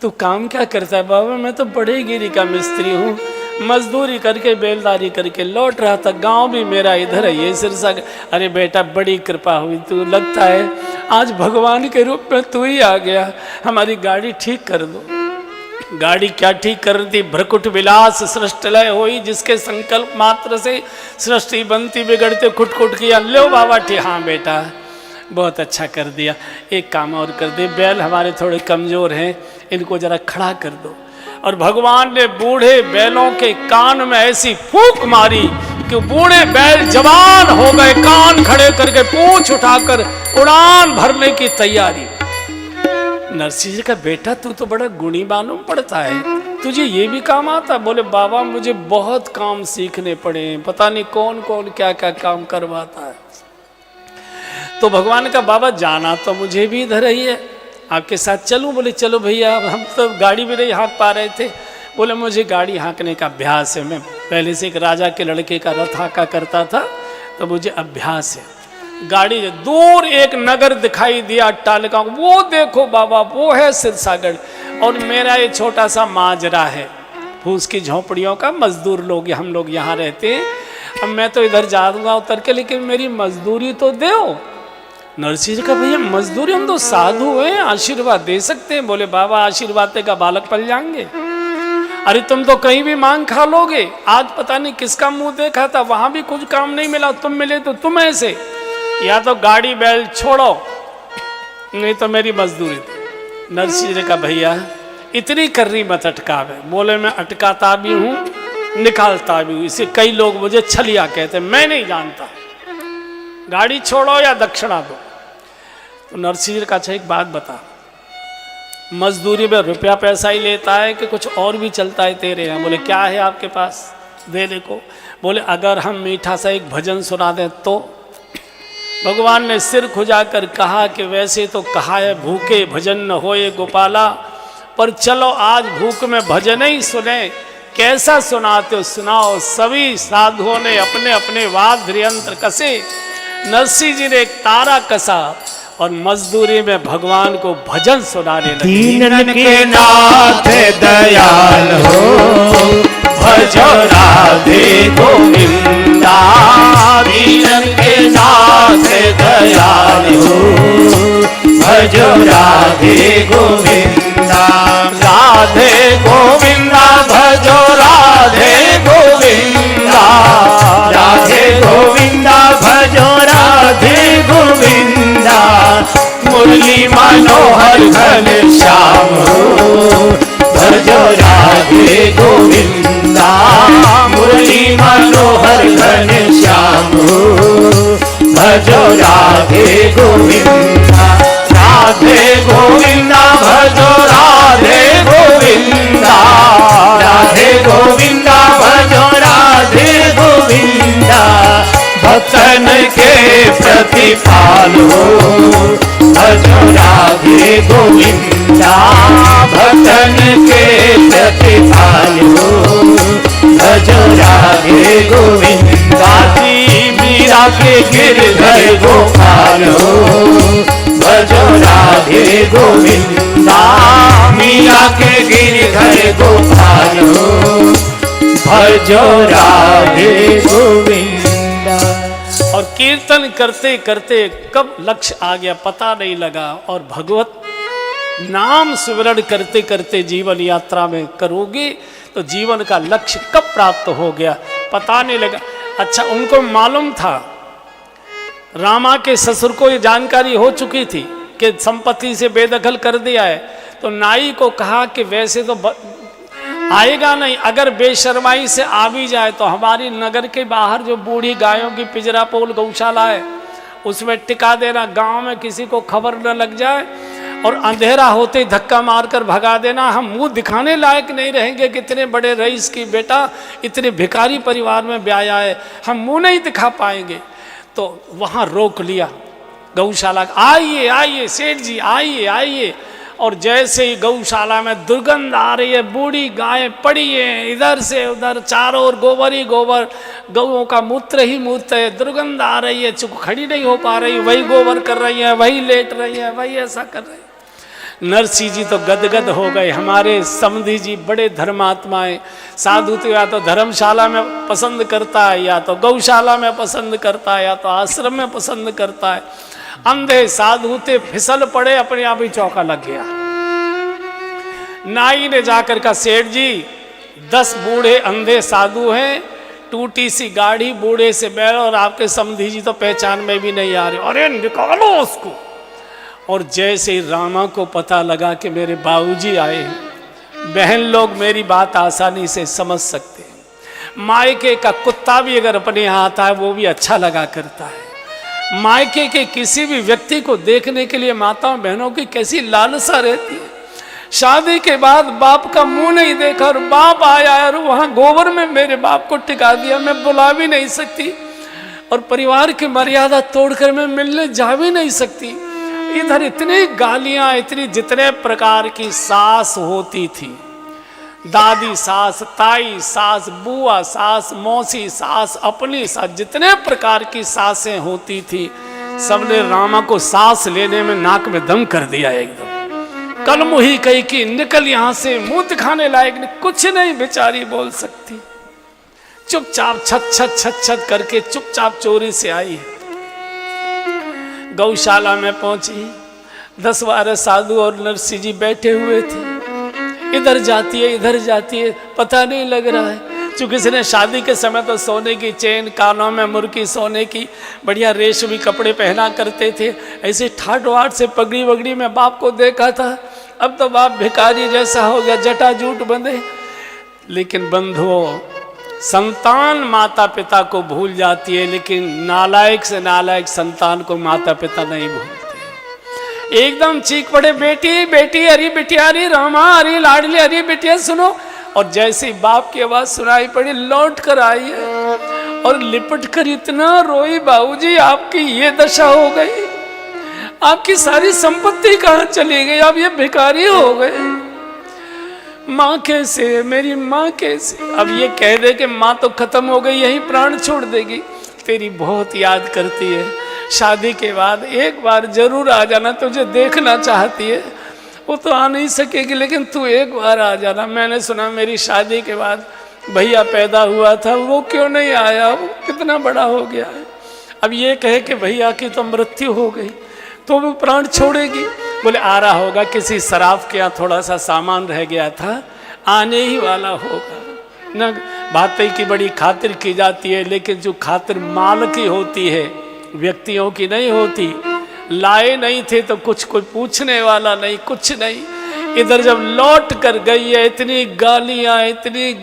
तू काम क्या करता है? बाबा मैं तो बड़े गिरी का मिस्त्री हूँ, मजदूरी करके बेलदारी करके लौट रहा था, गांव भी मेरा इधर है, ये सिरसा। अरे बेटा बड़ी कृपा हुई, तू लगता है आज भगवान के रूप में तू ही आ गया, हमारी गाड़ी ठीक कर दो। गाड़ी क्या ठीक कर दी? भ्रकुट विलास सृष्टलय होई, जिसके संकल्प मात्र से सृष्टि बनती बिगड़ते खुट खुट किया। लो बाबा ठीक, हाँ बेटा बहुत अच्छा कर दिया। एक काम और कर दे, बैल हमारे थोड़े कमजोर हैं, इनको जरा खड़ा कर दो। और भगवान ने बूढ़े बैलों के कान में ऐसी फूंक मारी कि बूढ़े बैल जवान हो गए, कान खड़े करके पूंछ उठाकर उड़ान भरने की तैयारी। नरसिंह जी का बेटा तू तो बड़ा गुणी मालूम पड़ता है, तुझे ये भी काम आता? बोले बाबा मुझे बहुत काम सीखने पड़े, पता नहीं कौन कौन क्या क्या काम करवाता है। तो भगवान का बाबा जाना तो मुझे भी इधर ही है, आपके साथ चलूं? बोले चलो भैया, हम तो गाड़ी भी नहीं हाँक पा रहे थे। बोले मुझे गाड़ी हाँकने का अभ्यास है, मैं पहले से एक राजा के लड़के का रथ हाँका करता था, तो मुझे अभ्यास है। गाड़ी दूर एक नगर दिखाई दिया अट्टालिका, वो देखो बाबा वो है सिरसागढ़, और मेरा ये छोटा सा माजरा है, फूस की झोपड़ियों का, मजदूर लोग हम लोग यहाँ रहते हैं। अब मैं तो इधर जा दूंगा उतर के, लेकिन मेरी मजदूरी तो दो। नरसिंह जी का भैया मजदूरी, हम तो साधु हैं, आशीर्वाद दे सकते हैं। बोले बाबा आशीर्वाद देगा बालक पल जाएंगे। अरे तुम तो कहीं भी मांग खा लोगे। आज पता नहीं किसका मुंह देखा था, वहां भी कुछ काम नहीं मिला, तुम मिले तो तुम ऐसे, या तो गाड़ी बैल छोड़ो नहीं तो मेरी मजदूरी दे। नरसिंह जी का भैया इतनी कर्री मत अटकावे। बोले मैं अटकाता भी हूं निकालता भी हूं, इसे कई लोग मुझे छलिया कहते, मैं नहीं जानता, गाड़ी छोड़ो या दक्षिणा दो। तो नरसिंह जी का अच्छा एक बात बता, मजदूरी में रुपया पैसा ही लेता है कि कुछ और भी चलता है तेरे यहाँ? बोले क्या है आपके पास देने को? बोले अगर हम मीठा सा एक भजन सुना दें तो। भगवान ने सिर खुजाकर कहा कि वैसे तो कहा है भूखे भजन न होए गोपाला, पर चलो आज भूख में भजन ही सुने। कैसा सुनाते हो सुनाओ। सभी साधुओं ने अपने अपने वाद्य यंत्र कसे, नरसिंह जी ने एक तारा कसा और मजदूरी में भगवान को भजन सुनाने लगे। दीनन के नाथ दयाल हो, भजो राधे गोविंदा। दीनन के नाथ दयाल हो, भजो राधे गोविंदा। राधे गोविंदा भजो राधे गोविंदा। राधे गोविंदा भजो राधे गोविंदा। मुरली मनोहर घन श्याम हो, भजो राधे गोविंदा। मुरली मनोहर घन श्याम हो, भजो राधे गोविंदा। राधे गोविंदा भजो राधे गोविंदा। राधे गोविंदा भजो राधे गोविंदा। भक्तन के प्रतिपाल हो, भजो राधे गोविंदा। भक्तन के प्रतिपाल हो, भजो राधे गोविंदा। मीरा के गिरधर गोपाल हो, भजो राधे गोविंदा। मीरा के गिरधर गोपाल हो, भजो राधे गोविंदा। और कीर्तन करते करते कब लक्ष्य आ गया पता नहीं लगा। और भगवत नाम स्मरण करते करते जीवन यात्रा में करोगे तो जीवन का लक्ष्य कब प्राप्त हो गया पता नहीं लगा। अच्छा उनको मालूम था, रामा के ससुर को ये जानकारी हो चुकी थी कि संपत्ति से बेदखल कर दिया है। तो नाई को कहा कि वैसे तो आएगा नहीं, अगर बेशर्माई से आ भी जाए तो हमारी नगर के बाहर जो बूढ़ी गायों की पिंजरापोल गौशाला है उसमें टिका देना, गांव में किसी को खबर न लग जाए, और अंधेरा होते धक्का मारकर भगा देना। हम मुंह दिखाने लायक नहीं रहेंगे, कितने बड़े रईस की बेटा इतने भिखारी परिवार में ब्याया है, हम मुंह नहीं दिखा पाएंगे। तो वहाँ रोक लिया गौशाला, आइए आइए सेठ जी आइए आइए। और जैसे ही गौशाला में दुर्गंध आ रही है, बूढ़ी गायें पड़ी हैं इधर से उधर, चारों ओर गोबर ही गोबर, गौओं का मूत्र ही मूत्र है, दुर्गंध आ रही है, चुप खड़ी नहीं हो पा रही, वही गोबर कर रही है, वही लेट रही है, वही ऐसा कर रही है। नरसिंह जी तो गदगद हो गए। हमारे समधी जी बड़े धर्मात्मा है, साधु तो या तो धर्मशाला में पसंद करता है, या तो गौशाला में पसंद करता है, या तो आश्रम में पसंद करता है। अंधे साधु थे, फिसल पड़े, अपने आप ही चौका लग गया। नाई ने जाकर कहा सेठ जी 10 बूढ़े अंधे साधु हैं, टूटी सी गाड़ी, बूढ़े से बैल, और आपके समधी जी तो पहचान में भी नहीं आ रहे, अरे निकालो उसको। और जैसे ही रामा को पता लगा कि मेरे बाबूजी आए हैं, बहन लोग मेरी बात आसानी से समझ सकते हैं। मायके का कुत्ता भी अगर अपने यहाँ आता है वो भी अच्छा लगा करता है। मायके के किसी भी व्यक्ति को देखने के लिए माताओं बहनों की कैसी लालसा रहती है। शादी के बाद बाप का मुंह नहीं देखा और बाप आया और वहाँ गोबर में मेरे बाप को टिका दिया, मैं बुला भी नहीं सकती, और परिवार की मर्यादा तोड़कर मैं मिलने जा भी नहीं सकती। इधर इतनी गालियां, इतनी जितने प्रकार की सास होती थी, दादी सास, ताई सास, बुआ सास, मौसी सास, अपनी सास, जितने प्रकार की सासें होती थी, सबने रामा को सांस लेने में नाक में दम कर दिया एकदम। कल मुही कही कि निकल यहां से, मुंह दिखाने लायक नहीं, कुछ नहीं बेचारी बोल सकती। चुपचाप छत छत छत छत करके चुपचाप चोरी से आई। गौशाला में पहुंची, 10-12 साधु और नरसिंह जी बैठे हुए थे। इधर जाती है इधर जाती है, पता नहीं लग रहा है। चूंकि इसने शादी के समय तो सोने की चेन, कानों में मुर्की, सोने की बढ़िया रेशमी कपड़े पहना करते थे। ऐसे ठाट वाट से पगड़ी वगड़ी में बाप को देखा था। अब तो बाप भिखारी जैसा हो गया, जटा जूट बंधे। लेकिन बंधुओं, संतान माता पिता को भूल जाती है, लेकिन नालायक से नालायक संतान को माता पिता नहीं भूलते। एकदम चीख पड़े, बेटी बेटी, अरे बिटिया, अरे रामा, अरे लाडली, अरे बिटिया सुनो। और जैसे ही बाप की आवाज सुनाई पड़ी, लौट कर आई है और लिपट कर इतना रोई, बाबूजी आपकी ये दशा हो गई, आपकी सारी संपत्ति कहाँ चली गई, आप ये भिखारी हो गए, माँ कैसे, मेरी माँ कैसे। अब ये कह दे कि माँ तो खत्म हो गई, यही प्राण छोड़ देगी, तेरी बहुत याद करती है, शादी के बाद एक बार जरूर आ जाना, तुझे देखना चाहती है। वो तो आ नहीं सकेगी, लेकिन तू एक बार आ जाना। मैंने सुना मेरी शादी के बाद भैया पैदा हुआ था, वो क्यों नहीं आया, वो कितना बड़ा हो गया है। अब ये कहे कि भैया की तो मृत्यु हो गई, तो वो प्राण छोड़ेगी। बोले आ रहा होगा, किसी शराब के यहाँ थोड़ा सा सामान रह गया था, आने ही वाला होगा। न बातें की बड़ी खातिर की जाती है, लेकिन जो खातिर माल की होती है, व्यक्तियों की नहीं होती। लाए नहीं थे तो कुछ कोई पूछने वाला नहीं, कुछ नहीं। इधर जब लौट कर गई है, इतनी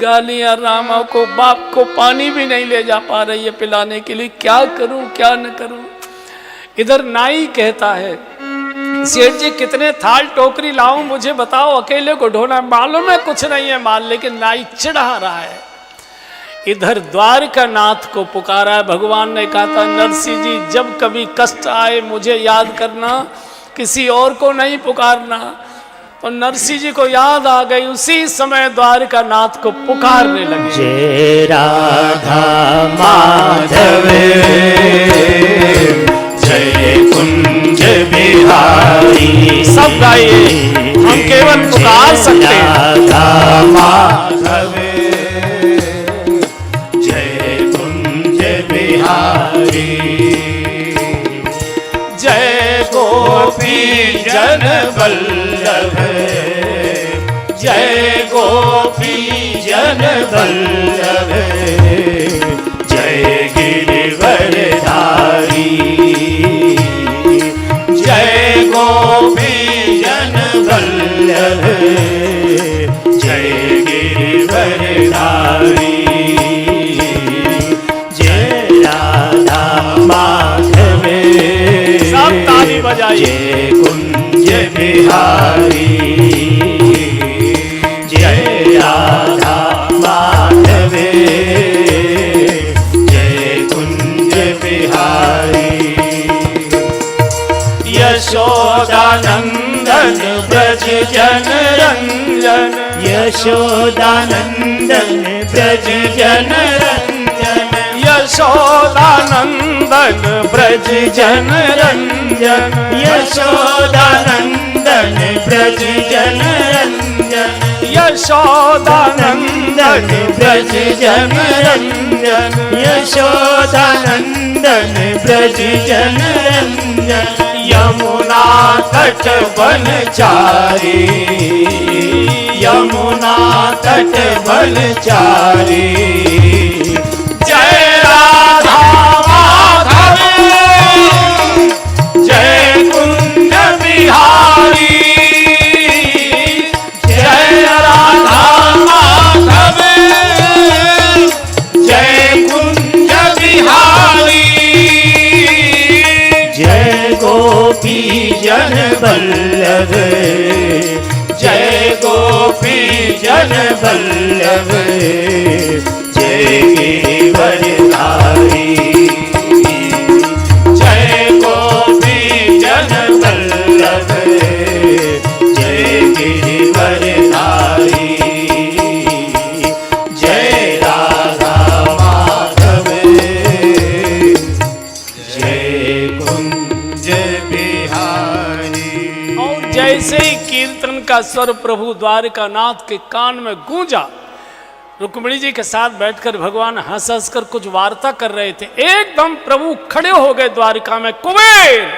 गालियां, रामा को, बाप को पानी भी नहीं ले जा पा रही है पिलाने के लिए, क्या करूं क्या न करूं। इधर नाई कहता है, सेठ जी कितने थाल टोकरी लाऊं, मुझे बताओ, अकेले को ढोना, मालूम है कुछ नहीं है माल, लेकिन नाई चिढ़ा रहा है। इधर द्वारका नाथ को पुकारा है। भगवान ने कहा था, नरसिंह जी जब कभी कष्ट आए मुझे याद करना, किसी और को नहीं पुकारना। तो नरसिंह जी को याद आ गई, उसी समय द्वारका नाथ को पुकारने लगे। जय राधा माधव, जय कुंज बिहारी। सब गाइए, हम केवल पुकार सकते हैं। राधा माधव, जय गोपी जन वल्लभ, जय गोपी जन वल्लभ, जय गिरिवरधारी, जय गोपी जन वल्लभ, जय गिरिवरधारी। जय कुंज बिहारी, जय राधा माधव, जय कुंज बिहारी। यशोदानंदन ब्रज जन रंजन, यशोदानंदन ब्रज जन रंजन, यशोदानंदन ब्रज जन रंजन, यशोदानंदन ब्रज जन रंजन, यशोदानंदन ब्रज जन रंजन, यशोदानंदन ब्रज जन रंजन। यमुना तट वनचारी, यमुना तट वनचारी, जय राधा माधव, जय कुंज बिहारी, जय राधा माधव, जय कुंज बिहारी, जय गोपी जन वल्लभ, जय गोपी जन वल्लभ, जय गिरिवरधारी, जय गोपी जन वल्लभ, जय गिरिवरधारी, जय राधा माधव, जय कुंज बिहारी। और जैसे ही कीर्तन का स्वर प्रभु द्वारका नाथ के कान में गूंजा, रुक्मिणी जी के साथ बैठकर भगवान हंस हंस कर कुछ वार्ता कर रहे थे। एकदम प्रभु खड़े हो गए द्वारिका में, कुबेर।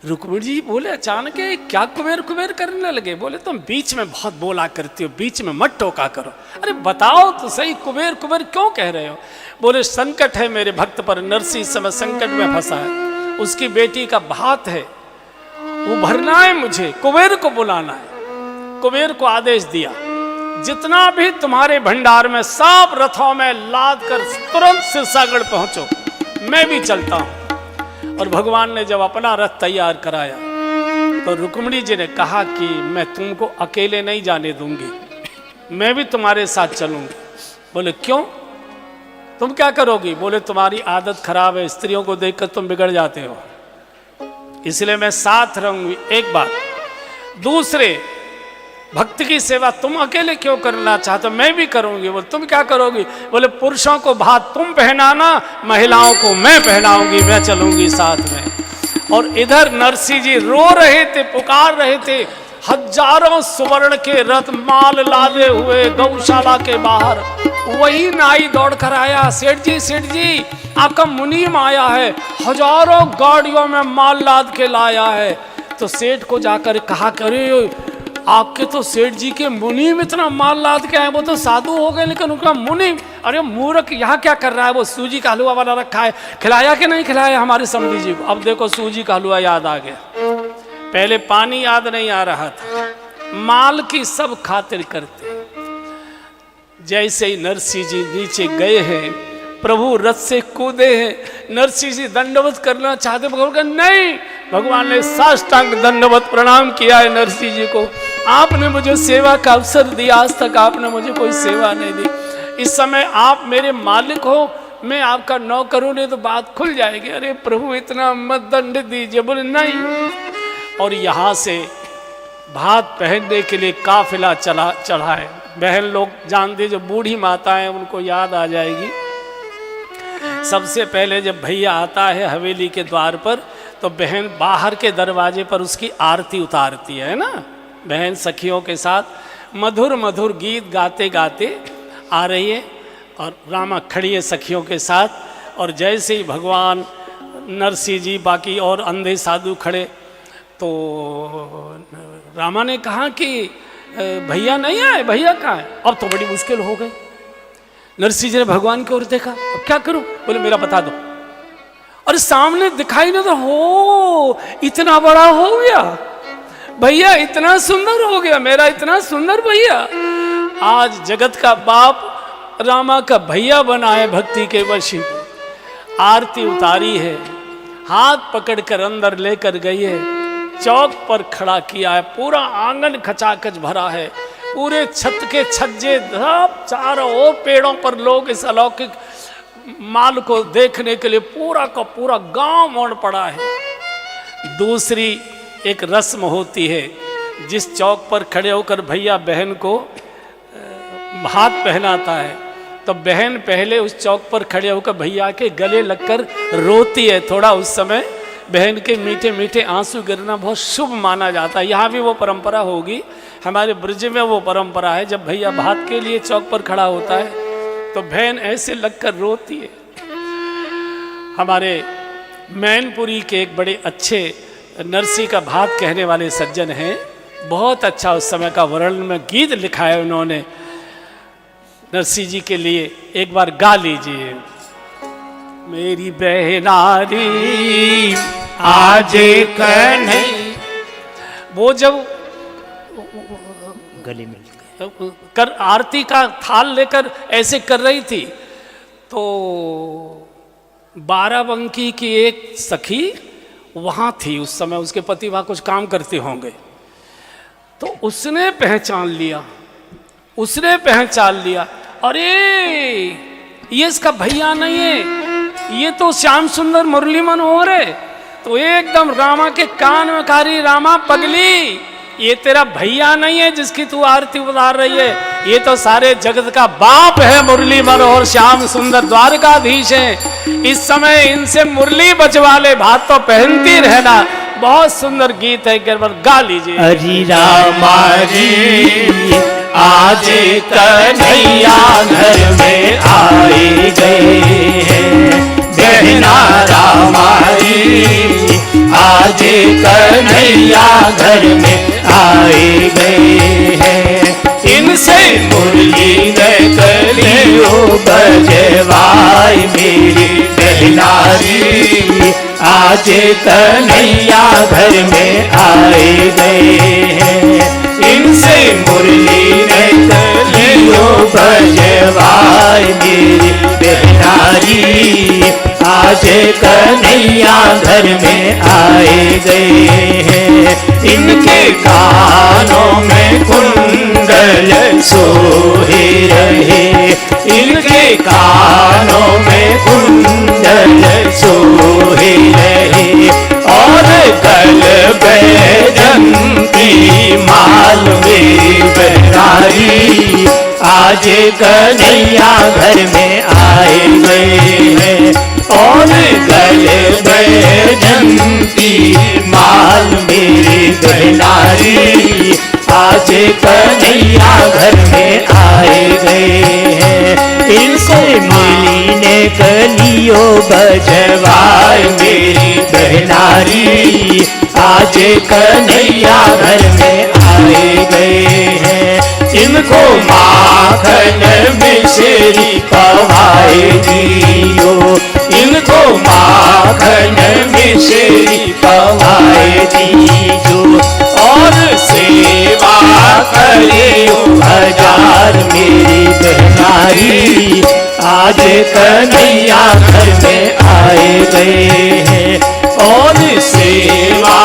रुक्मिणी जी बोले अचानक क्या कुबेर कुबेर करने लगे। बोले तुम बीच में बहुत बोला करती हो, बीच में मत टोका करो। अरे बताओ तो सही, कुबेर कुबेर क्यों कह रहे हो। बोले संकट है मेरे भक्त पर, नरसी इस समय संकट में फंसा है, उसकी बेटी का भात है वो भरना है, मुझे कुबेर को बुलाना है। कुबेर को आदेश दिया जितना भी तुम्हारे भंडार में सब रथों में लाद कर तुरंत सिरसागढ़ पहुंचो, मैं भी चलता हूं। और भगवान ने जब अपना रथ तैयार कराया तो रुक्मिणी जी ने कहा कि मैं तुमको अकेले नहीं जाने दूंगी, मैं भी तुम्हारे साथ चलूंगी। बोले क्यों, तुम क्या करोगी। बोले तुम्हारी आदत खराब है, स्त्रियों को देखकर तुम बिगड़ जाते हो, इसलिए मैं साथ रहूंगी। एक बात, दूसरे भक्त की सेवा तुम अकेले क्यों करना चाहते हो, मैं भी करूंगी। बोले तुम क्या करोगी। बोले पुरुषों को भात तुम पहनाना, महिलाओं को मैं पहनाऊंगी, मैं चलूंगी साथ में। और इधर नरसी जी रो रहे थे, पुकार रहे थे। हजारों सुवर्ण के रथ माल लादे हुए गौशाला के बाहर वही नाई दौड़ कर आया, सेठ जी आपका मुनीम आया है, हजारों गाड़ियों में माल लाद के लाया है। तो सेठ को जाकर कहा करे आपके तो सेठ जी के मुनीम इतना माल लाद के आए, वो तो साधु हो गए लेकिन उनका मुनीम। अरे मूर्ख, यहाँ क्या कर रहा है। वो सूजी का हलवा वाला रखा है, खिलाया कि नहीं खिलाया हमारे समधी जी को। अब देखो सूजी का हलवा याद आ गया, पहले पानी याद नहीं आ रहा था। माल की सब खातिर करते। जैसे ही नरसी जी नीचे गए हैं, प्रभु रथ से कूदे हैं, नरसी जी दंडवत करना चाहते, भगवान नहीं, भगवान ने साष्टांग दंडवत प्रणाम किया है नरसी जी को। आपने मुझे सेवा का अवसर दिया, आज तक आपने मुझे कोई सेवा नहीं दी, इस समय आप मेरे मालिक हो, मैं आपका नौकर हूं, नहीं तो बात खुल जाएगी। अरे प्रभु इतना मत दंड दीजिए। बोले नहीं। और यहाँ से भात पहनने के लिए काफिला चढ़ा है। बहन लोग जानते, जो बूढ़ी माता है उनको याद आ जाएगी। सबसे पहले जब भैया आता है हवेली के द्वार पर, तो बहन बाहर के दरवाजे पर उसकी आरती उतारती है ना। बहन सखियों के साथ मधुर मधुर गीत गाते गाते आ रही है और रामा खड़ी है सखियों के साथ। और जैसे ही भगवान नरसी जी बाकी और अंधे साधु खड़े, तो रामा ने कहा कि भैया नहीं आए, भैया कहाँ है। अब तो बड़ी मुश्किल हो गई। नरसी जी ने भगवान की ओर देखा, अब क्या करूं। बोले मेरा बता दो। और सामने दिखाई नहीं, तो हो इतना बड़ा हो गया भैया, इतना सुंदर हो गया मेरा, इतना सुंदर भैया। आज जगत का बाप रामा का भैया बना है, भक्ति के वशी। आरती उतारी है, हाथ पकड़कर अंदर लेकर गई है, चौक पर खड़ा किया है, पूरा आंगन खचाखच भरा है, पूरे छत के छज्जे चारों ओर पेड़ों पर लोग इस अलौकिक माल को देखने के लिए पूरा का पूरा गांव मोड़ पड़ा है। दूसरी एक रस्म होती है, जिस चौक पर खड़े होकर भैया बहन को हाथ पहनाता है, तो बहन पहले उस चौक पर खड़े होकर भैया के गले लगकर रोती है। थोड़ा उस समय बहन के मीठे मीठे आंसू गिरना बहुत शुभ माना जाता है। यहाँ भी वो परंपरा होगी, हमारे ब्रज में वो परंपरा है। जब भैया भात के लिए चौक पर खड़ा होता है तो बहन ऐसे लगकर रोती है। हमारे मैनपुरी के एक बड़े अच्छे नरसी का भात कहने वाले सज्जन हैं, बहुत अच्छा उस समय का वर्णन में गीत लिखा है उन्होंने नरसी जी के लिए। एक बार गा लीजिए। मेरी बहनारी आज कन्हैया, वो जब गले मिल कर आरती का थाल लेकर ऐसे कर रही थी, तो बाराबंकी की एक सखी वहाँ थी उस समय, उसके पति वहाँ कुछ काम करते होंगे, तो उसने पहचान लिया, अरे ये इसका भैया नहीं है, ये तो श्याम सुंदर मुरली मनोहर है। तो एकदम रामा के कान में कहा, रामा पगली, ये तेरा भैया नहीं है जिसकी तू आरती उतार रही है, ये तो सारे जगत का बाप है, मुरली मनोहर श्याम सुंदर द्वारकाधीश है। इस समय इनसे मुरली बचवा ले, भात तो पहनती रहना। बहुत सुंदर गीत है, एक बार गा लीजिए। हरि रामा रे आज कन्हैया घर में आए गए हैं। बहना रामाई आज कन्हैया घर में आए गए हैं। इनसे मुरली कलियो बजवाई मेरी बहनारी आज कन्हैया घर में आए गए हैं। इनसे मुरली कलियो बजवाई मेरी बहनारी आज कन्हैया घर में आए गए हैं। इनके कानों में कुंडल सोहे रहे, इनके कानों में कुंडल सोहे रहे और गल बैजंती माल में बहनारी आज कन्हैया घर में आए गए हैं। और गले बैजंती माल मेरी बहनारी आज कन्हैया घर में आए गए हैं। इनसे मिली ने कलियो बजवाए मेरी बहनारी आज कन्हैया घर में आए गए हैं। इनको माखन मिश्री पवाए दियो, इनको माखन मिश्री पवाए दियो और सेवा करियो हजार मेरी बहनारी आज कन्हैया घर में आए गए हैं। और सेवा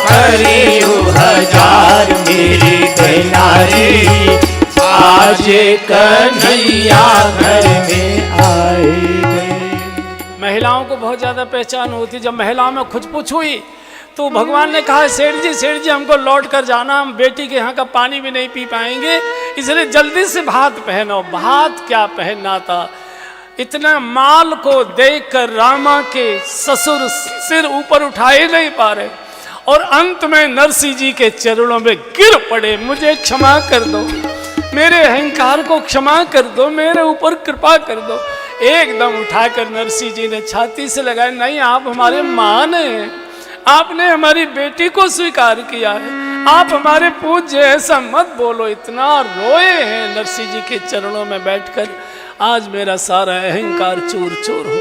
करियो हजार मेरी बहनारी आज कन्हैया घर में आए गए। महिलाओं को बहुत ज़्यादा पहचान होती। जब महिलाओं में खुचपुच हुई तो भगवान ने कहा सेठ जी हमको लौट कर जाना, हम बेटी के यहाँ का पानी भी नहीं पी पाएंगे, इसलिए जल्दी से भात पहनो। भात क्या पहनना था, इतना माल को देखकर रामा के ससुर सिर ऊपर उठाए नहीं पा रहे और अंत में नरसिंह जी के चरणों में गिर पड़े। मुझे क्षमा कर दो, मेरे अहंकार को क्षमा कर दो, मेरे ऊपर कृपा कर दो। एकदम उठाकर नरसिंह जी ने छाती से लगाया, नहीं आप हमारे मान हैं, आपने हमारी बेटी को स्वीकार किया है, आप हमारे पूज्य, ऐसा मत बोलो। इतना रोए हैं नरसिंह जी के चरणों में बैठकर। आज मेरा सारा अहंकार चूर चूर हो